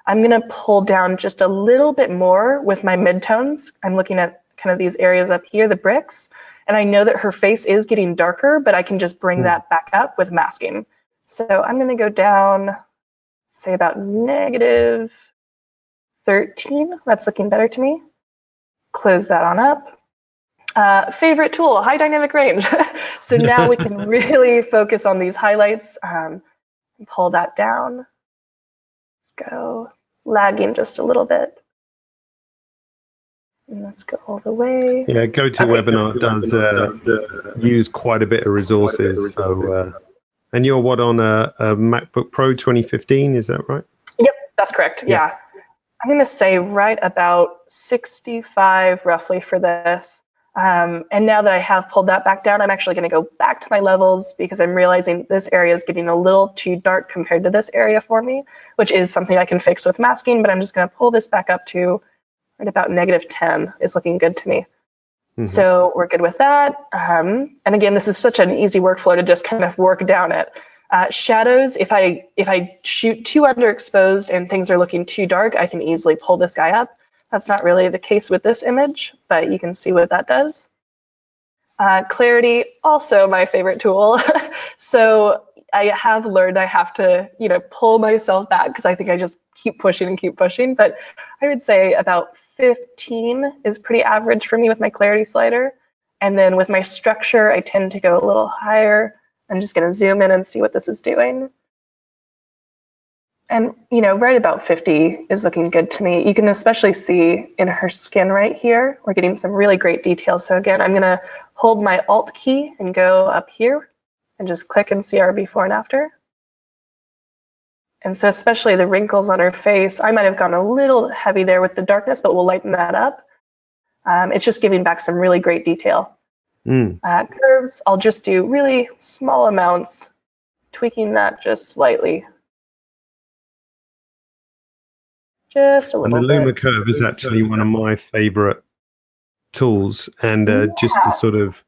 [SPEAKER 2] I'm going to pull down just a little bit more with my midtones. I'm looking at kind of these areas up here, the bricks. And I know that her face is getting darker, but I can just bring that back up with masking. So I'm going to go down, say about -13. That's looking better to me. Close that on up. Favorite tool, high dynamic range. So now we can really focus on these highlights. Pull that down. Let's go lagging just a little bit. And let's go all the way.
[SPEAKER 1] Yeah, GoToWebinar does use quite a bit of resources. So, and you're what, on a MacBook Pro 2015? Is that right?
[SPEAKER 2] Yep, that's correct. Yeah. I'm going to say right about 65 roughly for this. And now that I have pulled that back down, I'm actually going to go back to my levels because I'm realizing this area is getting a little too dark compared to this area for me, which is something I can fix with masking, but I'm just going to pull this back up to right about -10 is looking good to me. So we're good with that. And again, this is such an easy workflow to just kind of work down it. Shadows, if I shoot too underexposed and things are looking too dark, I can easily pull this guy up. That's not really the case with this image, but you can see what that does. Clarity, also my favorite tool. So I have learned I have to, pull myself back because I think I just keep pushing. But I would say about 15 is pretty average for me with my clarity slider. And then with my structure, I tend to go a little higher. I'm just going to zoom in and see what this is doing. And, right about 50 is looking good to me. You can especially see in her skin right here, we're getting some really great detail. So again, I'm going to hold my Alt key and go up here and just click and see our before and after. And so especially the wrinkles on her face, I might have gone a little heavy there with the darkness, but we'll lighten that up. It's just giving back some really great detail. Curves, I'll just do really small amounts, tweaking that just slightly. Just a little bit.
[SPEAKER 1] And the Luma curve is actually one of my favorite tools. And just to sort of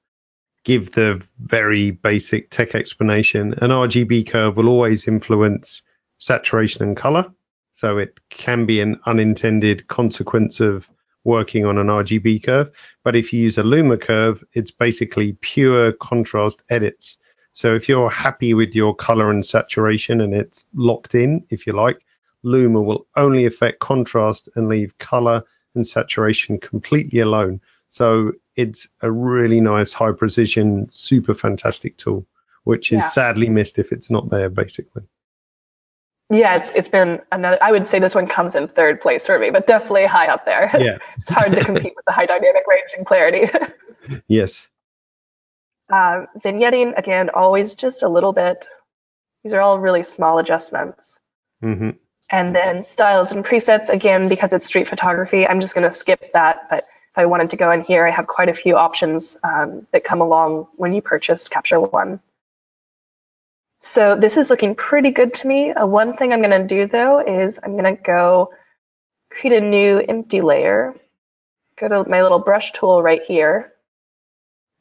[SPEAKER 1] give the very basic tech explanation, an RGB curve will always influence saturation and color. So it can be an unintended consequence of working on an RGB curve. But if you use a Luma curve, it's basically pure contrast edits. So if you're happy with your color and saturation and it's locked in, if you like, Luma will only affect contrast and leave color and saturation completely alone. So it's a really nice, high precision, super fantastic tool, which is sadly missed if it's not there, basically.
[SPEAKER 2] Yeah, it's been another, I would say this one comes in third place for me, but definitely high up there.
[SPEAKER 1] Yeah.
[SPEAKER 2] It's hard to compete with the high dynamic range and clarity.
[SPEAKER 1] Yes.
[SPEAKER 2] Vignetting, again, always just a little bit. These are all really small adjustments. And then styles and presets, again, because it's street photography, I'm just going to skip that. But if I wanted to go in here, I have quite a few options that come along when you purchase Capture One. So this is looking pretty good to me. One thing I'm going to do, though, is I'm going to go create a new empty layer. Go to my little brush tool right here.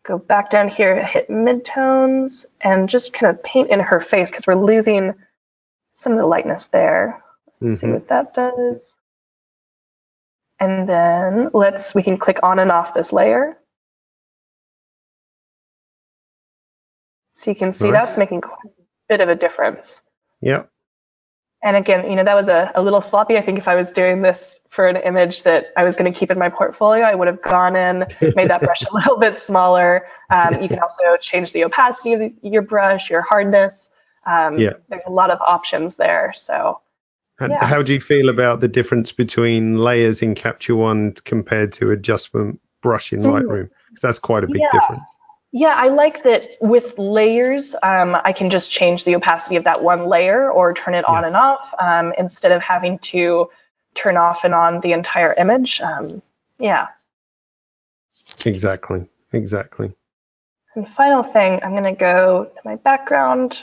[SPEAKER 2] Go back down here, hit midtones, and just kind of paint in her face because we're losing some of the lightness there. Let's see what that does. And then we can click on and off this layer. So you can see that's making quite a bit of a difference.
[SPEAKER 1] Yep.
[SPEAKER 2] And again, that was a little sloppy. I think if I was doing this for an image that I was going to keep in my portfolio, I would have gone in, made that brush a little bit smaller. You can also change the opacity of your brush, your hardness. There's a lot of options there. So.
[SPEAKER 1] How do you feel about the difference between layers in Capture One compared to adjustment brush in Lightroom? Because that's quite a big difference.
[SPEAKER 2] Yeah, I like that with layers, I can just change the opacity of that one layer or turn it on and off instead of having to turn off and on the entire image.
[SPEAKER 1] Exactly.
[SPEAKER 2] And final thing, I'm going to go to my background,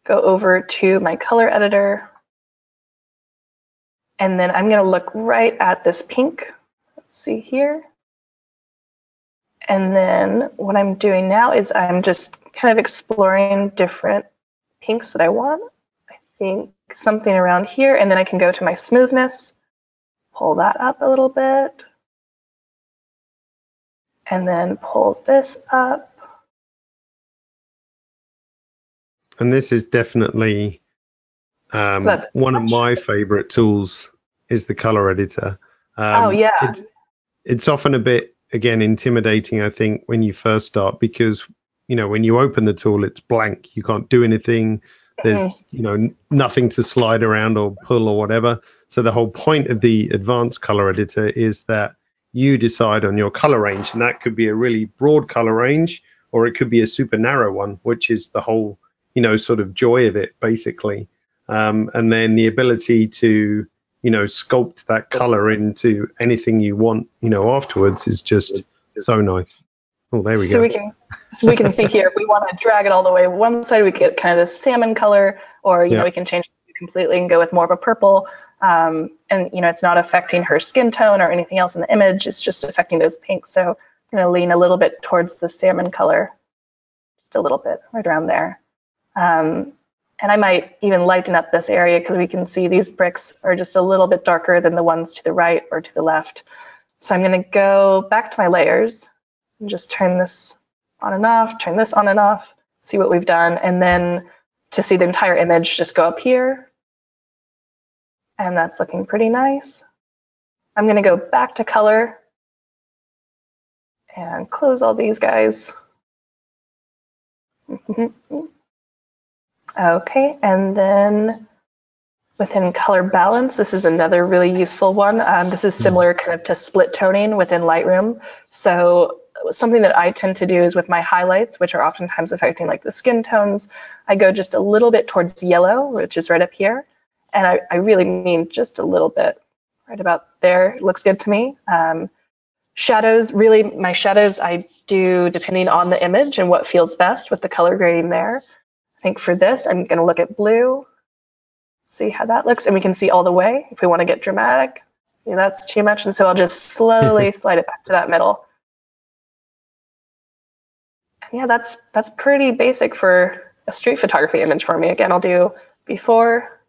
[SPEAKER 2] go over to my color editor. And then I'm going to look right at this pink. Let's see here. And then what I'm doing now is I'm just kind of exploring different pinks that I want. I think something around here. And then I can go to my smoothness, pull that up a little bit. And then pull this up.
[SPEAKER 1] And this is definitely one of my favorite tools is the color editor. It's often a bit, again, intimidating, I think, when you first start, because, when you open the tool, it's blank. You can't do anything. There's, nothing to slide around or pull or whatever. So the whole point of the advanced color editor is that you decide on your color range, and that could be a really broad color range, or it could be a super narrow one, which is the whole, sort of joy of it, basically. And then the ability to, sculpt that color into anything you want, afterwards is just so nice. Oh, there we go.
[SPEAKER 2] We can see here, if we want to drag it all the way one side, we get kind of this salmon color, or, we can change it completely and go with more of a purple. And, it's not affecting her skin tone or anything else in the image. It's just affecting those pinks. So I'm going to lean a little bit towards the salmon color, just a little bit right around there. And I might even lighten up this area because we can see these bricks are just a little bit darker than the ones to the right or to the left. So I'm going to go back to my layers and just turn this on and off, turn this on and off, see what we've done. And then to see the entire image, just go up here. And that's looking pretty nice. I'm going to go back to color and close all these guys. Okay, and then within color balance, this is another really useful one. This is similar kind of to split toning within Lightroom. So something that I tend to do is with my highlights, which are oftentimes affecting like the skin tones, I go just a little bit towards yellow, which is right up here. And I really mean just a little bit, right about there. It looks good to me. Shadows, really my shadows I do depending on the image and what feels best with the color grading there. I think for this, I'm going to look at blue, see how that looks, and we can see all the way. If we want to get dramatic, that's too much, and so I'll just slowly slide it back to that middle. And that's pretty basic for a street photography image for me. Again, I'll do before,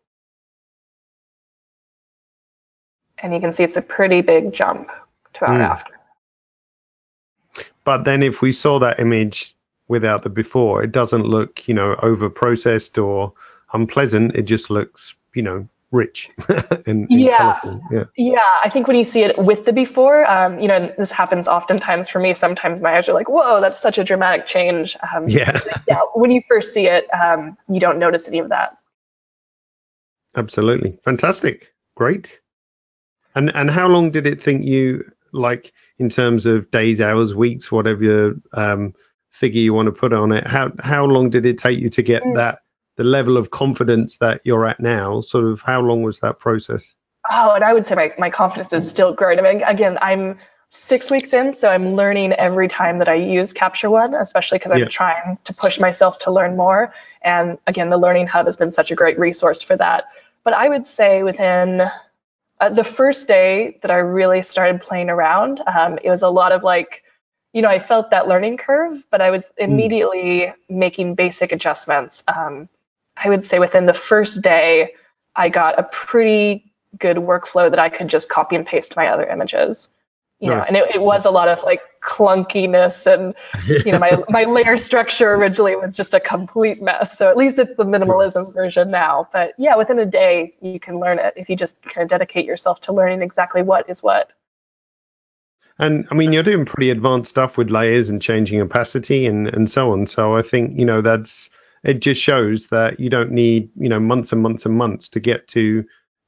[SPEAKER 2] and you can see it's a pretty big jump to our after.
[SPEAKER 1] But then if we saw that image without the before, it doesn't look, over processed or unpleasant. It just looks, rich and colorful.
[SPEAKER 2] Yeah. I think when you see it with the before, this happens oftentimes for me. Sometimes my eyes are like, whoa, that's such a dramatic change. When you first see it, you don't notice any of that.
[SPEAKER 1] Absolutely. Fantastic. Great. And how long did it think you, like, in terms of days, hours, weeks, whatever figure you want to put on it, how long did it take you to get the level of confidence that you're at now? Sort of how long was that process?
[SPEAKER 2] Oh, and I would say my confidence is still growing. I mean, again, I'm 6 weeks in, so I'm learning every time that I use Capture One, especially because I'm trying to push myself to learn more. And again, the Learning Hub has been such a great resource for that. But I would say within the first day that I really started playing around, it was a lot of like, I felt that learning curve, but I was immediately making basic adjustments. I would say within the first day, I got a pretty good workflow that I could just copy and paste my other images. And it was a lot of like clunkiness, and my layer structure originally was just a complete mess. So at least it's the minimalism version now. But yeah, within a day you can learn it if you just kind of dedicate yourself to learning exactly what is what.
[SPEAKER 1] And I mean, you're doing pretty advanced stuff with layers and changing opacity and so on. So I think it just shows that you don't need months and months and months to get to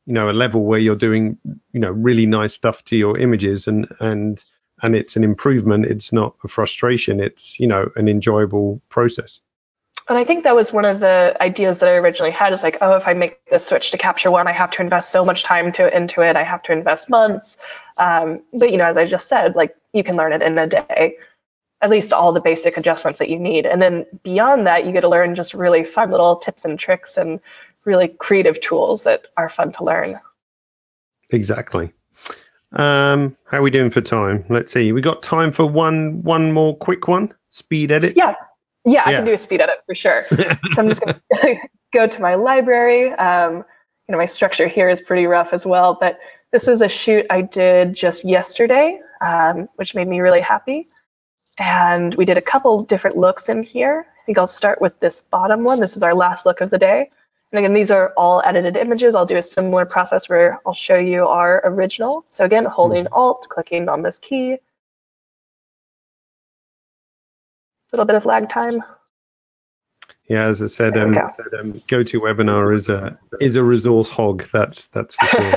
[SPEAKER 1] a level where you're doing really nice stuff to your images, and it's an improvement. It's not a frustration. It's an enjoyable process.
[SPEAKER 2] And I think that was one of the ideas that I originally had, is like, oh, if I make this switch to Capture One, I have to invest so much time into it. I have to invest months. But as I just said, like, you can learn it in a day, at least all the basic adjustments that you need. And then beyond that, you get to learn just really fun little tips and tricks and really creative tools that are fun to learn.
[SPEAKER 1] Exactly. How are we doing for time? Let's see. We got time for one more quick one. Speed edit.
[SPEAKER 2] Yeah, I can do a speed edit for sure. So I'm just going to go to my library. My structure here is pretty rough as well, but this was a shoot I did just yesterday, which made me really happy. And we did a couple different looks in here. I think I'll start with this bottom one. This is our last look of the day. And again, these are all edited images. I'll do a similar process where I'll show you our original. So again, holding Alt, clicking on this key. A little bit of lag time.
[SPEAKER 1] Yeah, as I said, GoToWebinar is a resource hog. That's for sure.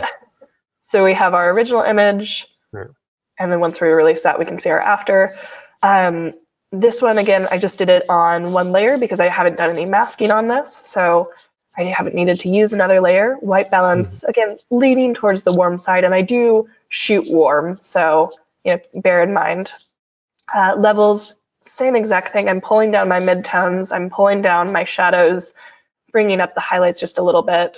[SPEAKER 2] So we have our original image, and then once we release that, we can see our after. This one, again, I just did it on one layer because I haven't done any masking on this. So I haven't needed to use another layer. White balance, again, leaning towards the warm side, and I do shoot warm, so bear in mind. Levels, same exact thing. I'm pulling down my midtones, I'm pulling down my shadows, bringing up the highlights just a little bit.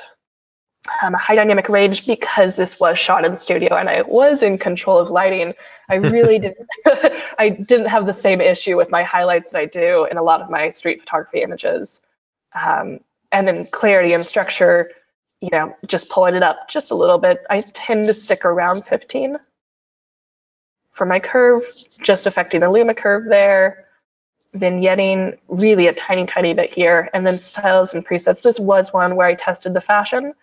[SPEAKER 2] High dynamic range, because this was shot in studio and I was in control of lighting. I really didn't have the same issue with my highlights that I do in a lot of my street photography images. And then clarity and structure, just pulling it up just a little bit. I tend to stick around 15. For my curve, just affecting the Luma curve there. Vignetting, really a tiny, tiny bit here. And then styles and presets. This was one where I tested the fashion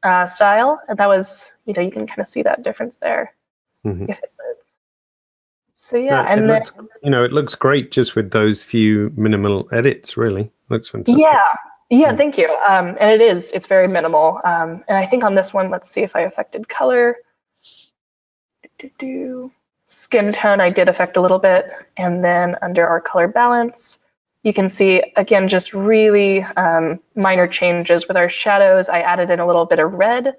[SPEAKER 2] style, and that was, you can kind of see that difference there. If it fits. So yeah, and then
[SPEAKER 1] it looks great just with those few minimal edits. Really looks fantastic.
[SPEAKER 2] Yeah, thank you. And it's very minimal. And I think on this one, let's see if I affected color. Skin tone, I did affect a little bit. And then under our color balance, you can see, again, just really minor changes with our shadows. I added in a little bit of red.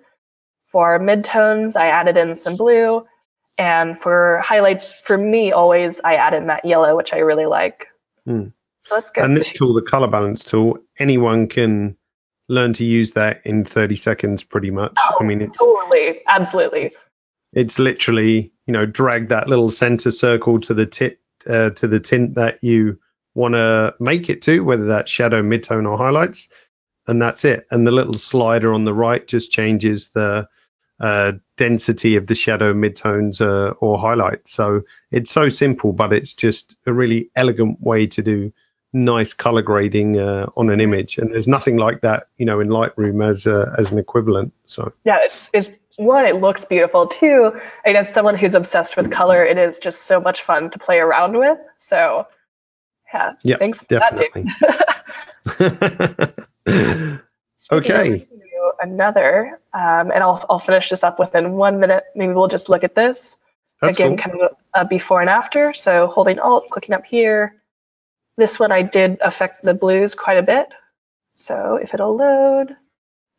[SPEAKER 2] For midtones, I added in some blue. And for highlights, for me, always, I add in that yellow, which I really like. So let's go.
[SPEAKER 1] And this tool, the color balance tool, anyone can learn to use that in 30 seconds pretty much. It's
[SPEAKER 2] totally, absolutely.
[SPEAKER 1] It's literally, drag that little center circle to the tint that you want to make it to, whether that's shadow, midtone, or highlights, and that's it. And the little slider on the right just changes the density of the shadow, midtones, or highlights. So it's so simple, but it's just a really elegant way to do nice color grading on an image, and there's nothing like that in Lightroom as an equivalent. So
[SPEAKER 2] yeah, it's one, it looks beautiful. Two, as someone who's obsessed with color, it is just so much fun to play around with. So yeah, thanks for
[SPEAKER 1] definitely.
[SPEAKER 2] that, Dave.
[SPEAKER 1] Okay.
[SPEAKER 2] Another, and I'll finish this up within 1 minute. Maybe we'll just look at this.
[SPEAKER 1] That's
[SPEAKER 2] again,
[SPEAKER 1] cool.
[SPEAKER 2] kind of a before and after. So holding Alt, clicking up here. This one I did affect the blues quite a bit. So if it'll load,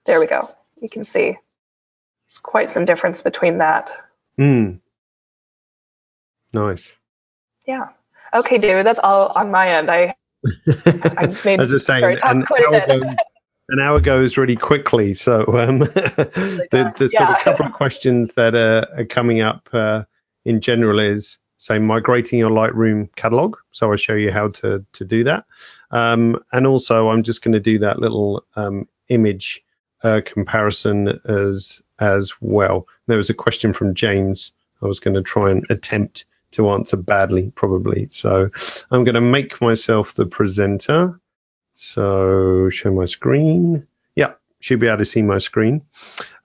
[SPEAKER 2] there we go. You can see there's quite some difference between that.
[SPEAKER 1] Nice.
[SPEAKER 2] Yeah. Okay, David, that's all on my end. I made
[SPEAKER 1] as I say, an hour goes really quickly. So the sort of couple of questions that are coming up in general is, say migrating your Lightroom catalog. So I'll show you how to do that. And also I'm just going to do that little image comparison as well. There was a question from James I was going to try and attempt to answer badly, probably. So I'm going to make myself the presenter. So show my screen. Yeah, should be able to see my screen.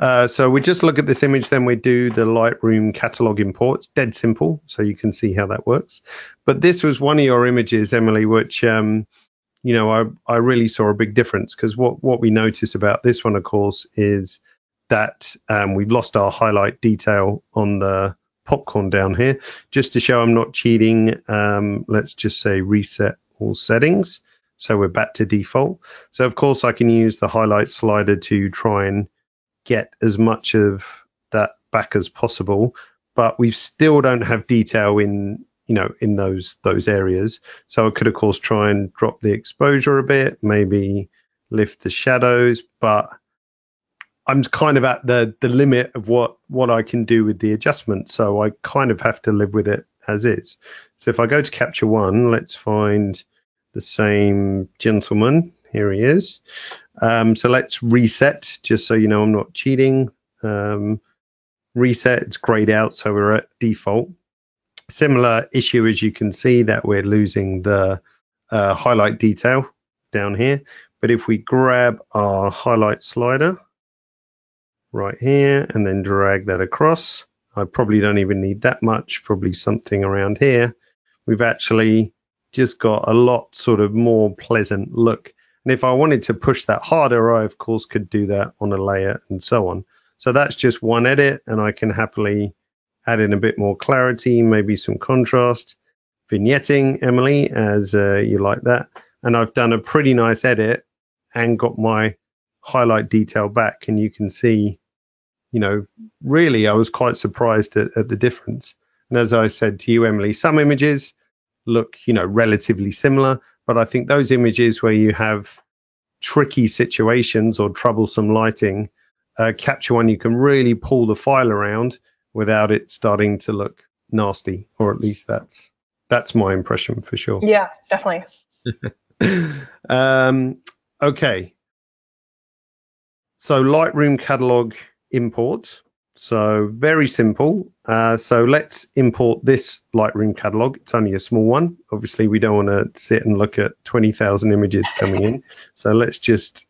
[SPEAKER 1] So we just look at this image, then we do the Lightroom catalog import. It's dead simple, so you can see how that works. But this was one of your images, Emily, which you know, I really saw a big difference, because what we notice about this one, of course, is that we've lost our highlight detail on the popcorn down here. Just to show I'm not cheating, let's just say reset all settings. So we're back to default. So of course I can use the highlight slider to try and get as much of that back as possible, but we still don't have detail in, you know, in those areas. So I could of course try and drop the exposure a bit, maybe lift the shadows, but I'm kind of at the limit of what I can do with the adjustment. So I kind of have to live with it as is. So if I go to capture one, let's find the same gentleman. Here he is. So let's reset, just so you know I'm not cheating. Reset, it's grayed out, so we're at default. Similar issue, as you can see, that we're losing the highlight detail down here. But if we grab our highlight slider right here and then drag that across, I probably don't even need that much, probably something around here. We've actually just got a lot sort of more pleasant look. And if I wanted to push that harder, I of course could do that on a layer and so on. So that's just one edit, and I can happily add in a bit more clarity, maybe some contrast, vignetting, Emily, as you like that. And I've done a pretty nice edit and got my highlight detail back. And you can see, you know, really I was quite surprised at the difference. And as I said to you, Emily, some images look, you know, relatively similar, but I think those images where you have tricky situations or troublesome lighting, capture one, you can really pull the file around without it starting to look nasty, or at least that's my impression for sure.
[SPEAKER 2] Yeah, definitely.
[SPEAKER 1] Okay, so Lightroom catalog import. So very simple. So let's import this Lightroom catalog. It's only a small one. Obviously, we don't want to sit and look at 20,000 images coming in. So let's just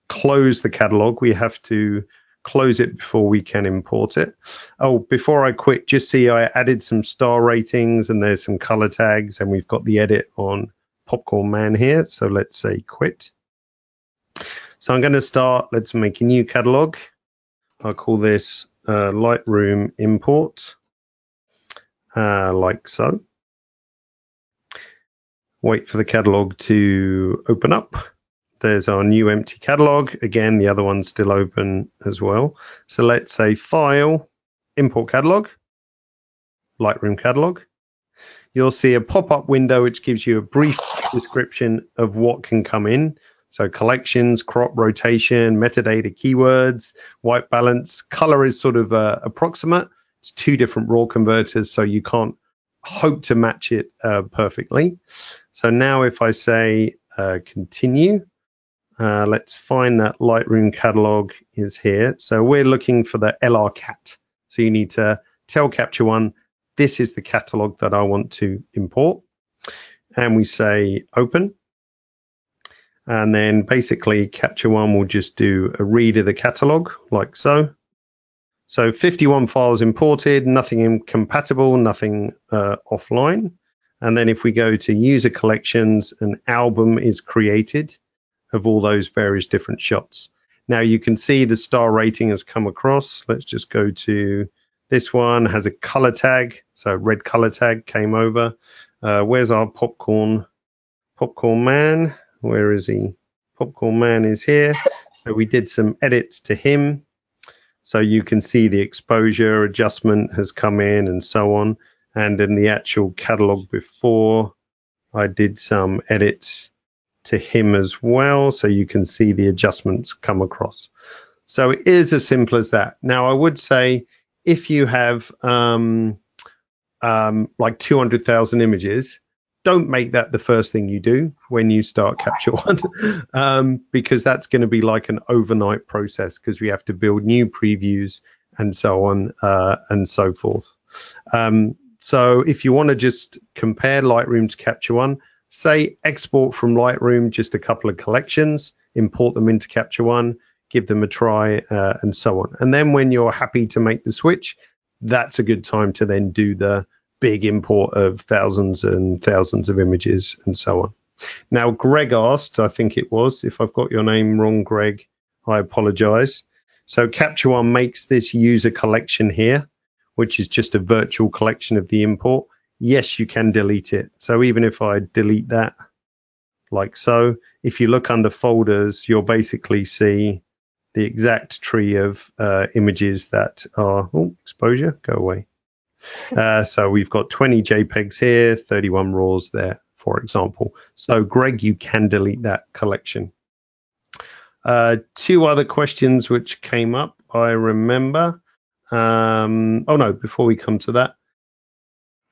[SPEAKER 1] close the catalog. We have to close it before we can import it. Oh, before I quit, just see I added some star ratings and there's some color tags, and we've got the edit on Popcorn Man here. So let's say quit. So I'm going to start. Let's make a new catalog. I'll call this Lightroom import, like so. Wait for the catalog to open up. There's our new empty catalog. Again, the other one's still open as well. So let's say File, Import Catalog, Lightroom Catalog. You'll see a pop-up window which gives you a brief description of what can come in. So collections, crop, rotation, metadata, keywords, white balance. Color is sort of approximate. It's two different raw converters, so you can't hope to match it perfectly. So now if I say continue, let's find that Lightroom catalog is here. So we're looking for the LR cat. So you need to tell Capture One, this is the catalog that I want to import. And we say open. And then basically Capture One will just do a read of the catalog like so. So 51 files imported, nothing incompatible, nothing offline. And then if we go to user collections, an album is created of all those various different shots. Now you can see the star rating has come across. Let's just go to this one, has a color tag. So red color tag came over. Where's our Popcorn Man? Where is he? Popcorn Man is here. So we did some edits to him. So you can see the exposure adjustment has come in and so on. And in the actual catalog before, I did some edits to him as well. So you can see the adjustments come across. So it is as simple as that. Now, I would say if you have like 200,000 images, don't make that the first thing you do when you start Capture One, because that's going to be like an overnight process, because we have to build new previews and so on and so forth. So if you want to just compare Lightroom to Capture One, say export from Lightroom just a couple of collections, import them into Capture One, give them a try, and so on. And then when you're happy to make the switch, that's a good time to then do the big import of thousands and thousands of images and so on. Now, Greg asked, I think it was, if I've got your name wrong, Greg, I apologize. So Capture One makes this user collection here, which is just a virtual collection of the import. Yes, you can delete it. So even if I delete that like so, if you look under folders, you'll basically see the exact tree of images that are, exposure, go away. So we've got 20 JPEGs here, 31 RAWs there, for example. So Greg, you can delete that collection. Two other questions which came up, I remember. Before we come to that,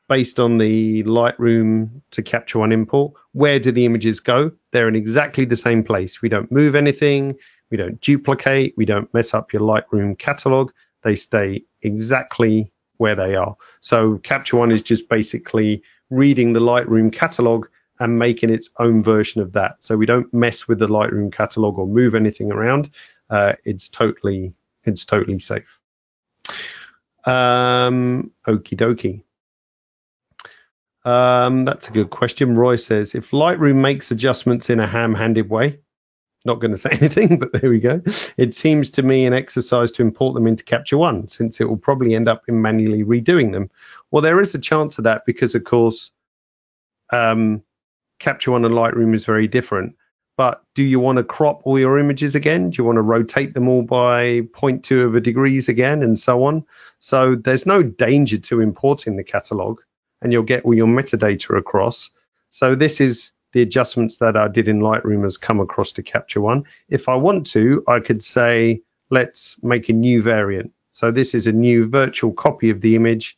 [SPEAKER 1] based on the Lightroom to Capture One import, where do the images go? They're in exactly the same place. We don't move anything. We don't duplicate. We don't mess up your Lightroom catalog. They stay exactly where they are. So Capture One is just basically reading the Lightroom catalog and making its own version of that. So we don't mess with the Lightroom catalog or move anything around. It's totally safe. Okie dokie. That's a good question. Roy says, if Lightroom makes adjustments in a ham-handed way, not going to say anything, but there we go. It seems to me an exercise to import them into Capture One, since it will probably end up in manually redoing them. Well, there is a chance of that because, of course, Capture One and Lightroom is very different. But do you want to crop all your images again? Do you want to rotate them all by 0.2 of a degrees again, and so on? So there's no danger to importing the catalog, and you'll get all your metadata across. So this is the adjustments that I did in Lightroom has come across to Capture One. If I want to, I could say, let's make a new variant. So this is a new virtual copy of the image,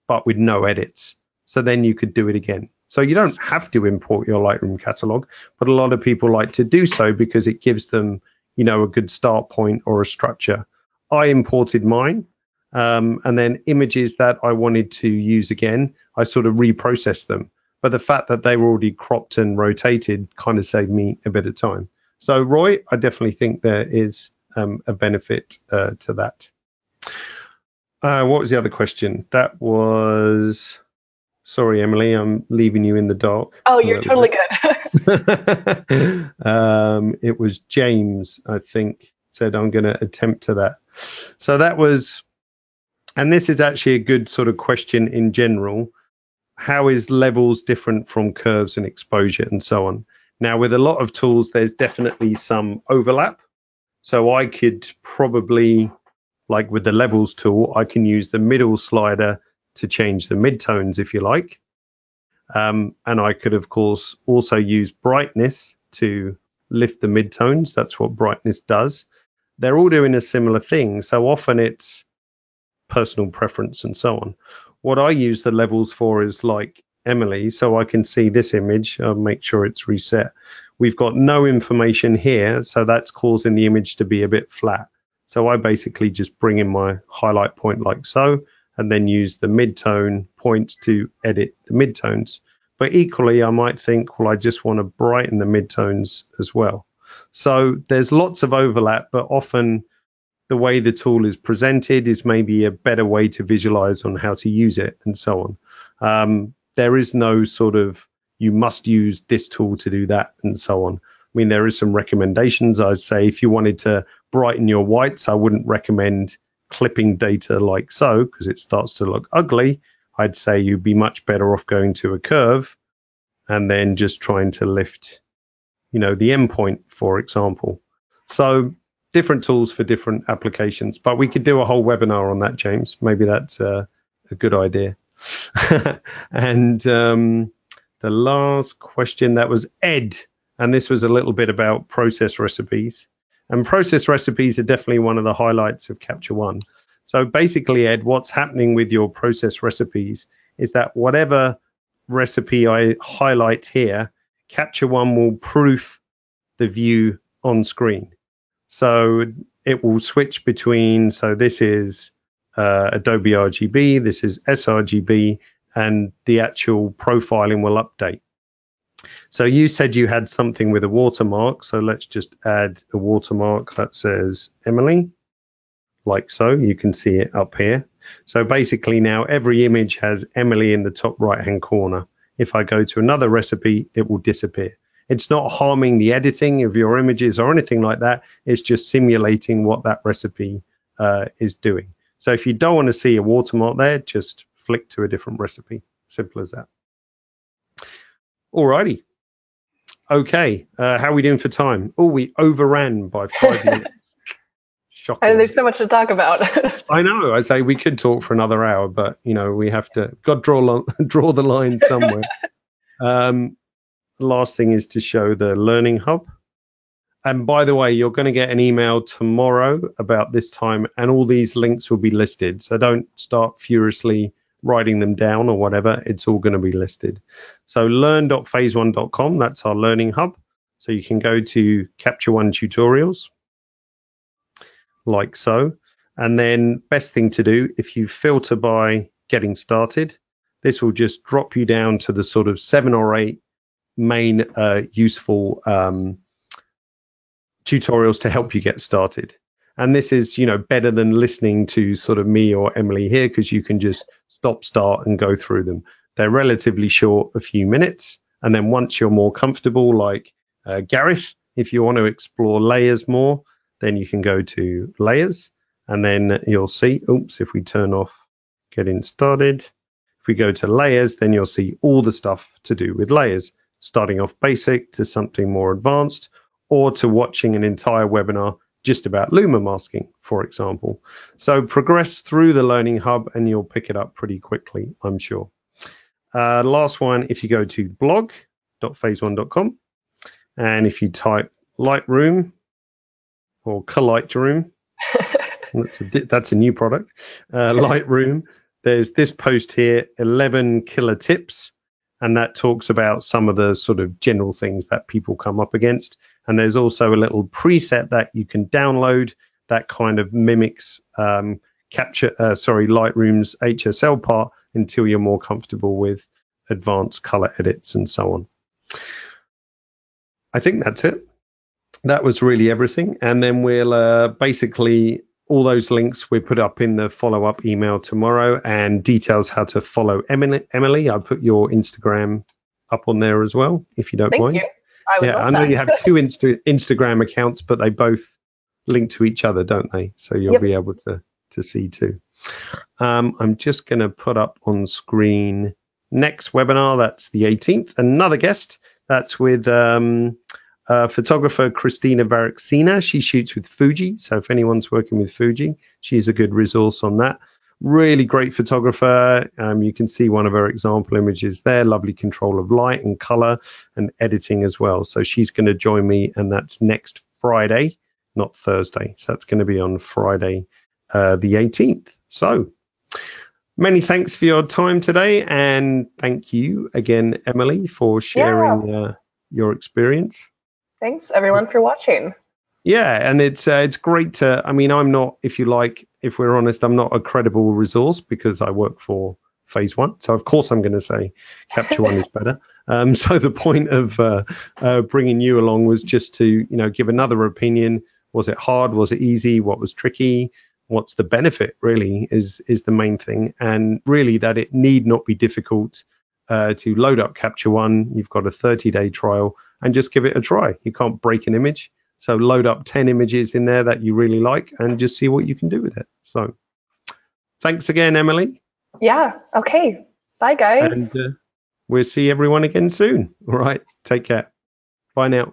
[SPEAKER 1] but with no edits. So then you could do it again. So you don't have to import your Lightroom catalog, but a lot of people like to do so because it gives them, a good start point or a structure. I imported mine, and then images that I wanted to use again, I sort of reprocessed them. But the fact that they were already cropped and rotated kind of saved me a bit of time. So Roy, I definitely think there is a benefit to that. What was the other question? That was... Sorry, Emily, I'm leaving you in the dark.
[SPEAKER 2] Oh, you're totally
[SPEAKER 1] good. It was James, I think, said I'm going to attempt to that. So that was, and this is actually a good sort of question in general. How is levels different from curves and exposure and so on? Now, with a lot of tools, there's definitely some overlap. So I could probably, like with the levels tool, I can use the middle slider to change the midtones, if you like. And I could, of course, also use brightness to lift the midtones. That's what brightness does. They're all doing a similar thing. So often it's personal preference and so on. What I use the levels for is like Emily, so I can see this image. I'll make sure it's reset. We've got no information here, so that's causing the image to be a bit flat. So I basically just bring in my highlight point like so, and then use the midtone points to edit the midtones. But equally, I might think, well, I just want to brighten the midtones as well. So there's lots of overlap, but often the way the tool is presented is maybe a better way to visualize on how to use it and so on. There is no sort of, you must use this tool to do that and so on. I mean, there is some recommendations. I'd say if you wanted to brighten your whites, I wouldn't recommend clipping data like so, because it starts to look ugly. I'd say you'd be much better off going to a curve and then just trying to lift, the endpoint, for example. So different tools for different applications, but we could do a whole webinar on that, James. Maybe that's a good idea. And the last question, that was Ed, and this was a little bit about process recipes. And process recipes are definitely one of the highlights of Capture One. So basically, Ed, what's happening with your process recipes is that whatever recipe I highlight here, Capture One will proof the view on screen. So it will switch between, so this is Adobe RGB, this is sRGB, and the actual profiling will update. So you said you had something with a watermark, so let's just add a watermark that says Emily, like so. You can see it up here. So basically now every image has Emily in the top right hand corner. If I go to another recipe, it will disappear. It's not harming the editing of your images or anything like that. It's just simulating what that recipe is doing. So if you don't want to see a watermark there, just flick to a different recipe. Simple as that. Alrighty. Okay. How are we doing for time? Oh, we overran by 5 minutes. Shocking.
[SPEAKER 2] And there's so much to talk about.
[SPEAKER 1] I know. I say we could talk for another hour, but you know we have to. Got to draw the line somewhere. Last thing is to show the Learning Hub. And by the way, you're going to get an email tomorrow about this time, and all these links will be listed. So don't start furiously writing them down or whatever. It's all going to be listed. So learn.phase1.com, that's our Learning Hub. So you can go to Capture One tutorials, like so. And then best thing to do, if you filter by getting started, this will just drop you down to the sort of 7 or 8 main useful tutorials to help you get started. And this is, you know, better than listening to sort of me or Emily here, because you can just stop, start and go through them. They're relatively short, a few minutes. And then once you're more comfortable, like Gareth, if you want to explore layers more, then you can go to layers, and then you'll see, oops, if we turn off getting started, if we go to layers, then you'll see all the stuff to do with layers, starting off basic to something more advanced, or to watching an entire webinar just about Luma masking, for example. So progress through the Learning Hub and you'll pick it up pretty quickly, I'm sure. Last one, if you go to blog.phase1.com, and if you type Lightroom or Lightroom, that's a new product, Lightroom, there's this post here, 11 killer tips, and that talks about some of the sort of general things that people come up against. And there's also a little preset that you can download that kind of mimics Lightroom's HSL part until you're more comfortable with advanced color edits and so on. I think that's it. That was really everything. And then we'll basically, all those links we put up in the follow-up email tomorrow, and details how to follow Emily. I'll put your Instagram up on there as well, if you don't mind.
[SPEAKER 2] Thank you. I
[SPEAKER 1] know you have two Instagram accounts, but they both link to each other, don't they? So you'll be able to see too. I'm just going to put up on screen next webinar. That's the 18th. Another guest. That's with photographer Christina Varexina. She shoots with Fuji. So if anyone's working with Fuji, she's a good resource on that. Really great photographer. You can see one of her example images there. Lovely control of light and color and editing as well. So she's going to join me, and that's next Friday, not Thursday. So that's going to be on Friday, the 18th. So many thanks for your time today, and thank you again, Emily, for sharing your experience.
[SPEAKER 2] Thanks everyone for watching.
[SPEAKER 1] Yeah, and it's great to, I mean, I'm not, if you like, if we're honest, I'm not a credible resource because I work for Phase One. So of course I'm going to say Capture One is better. So the point of bringing you along was just to, you know, give another opinion. Was it hard? Was it easy? What was tricky? What's the benefit really is the main thing. And really that it need not be difficult to load up Capture One. You've got a 30-day trial and just give it a try. You can't break an image. So load up 10 images in there that you really like and just see what you can do with it. So thanks again, Emily.
[SPEAKER 2] Yeah. Okay. Bye, guys.
[SPEAKER 1] And we'll see everyone again soon. All right. Take care. Bye now.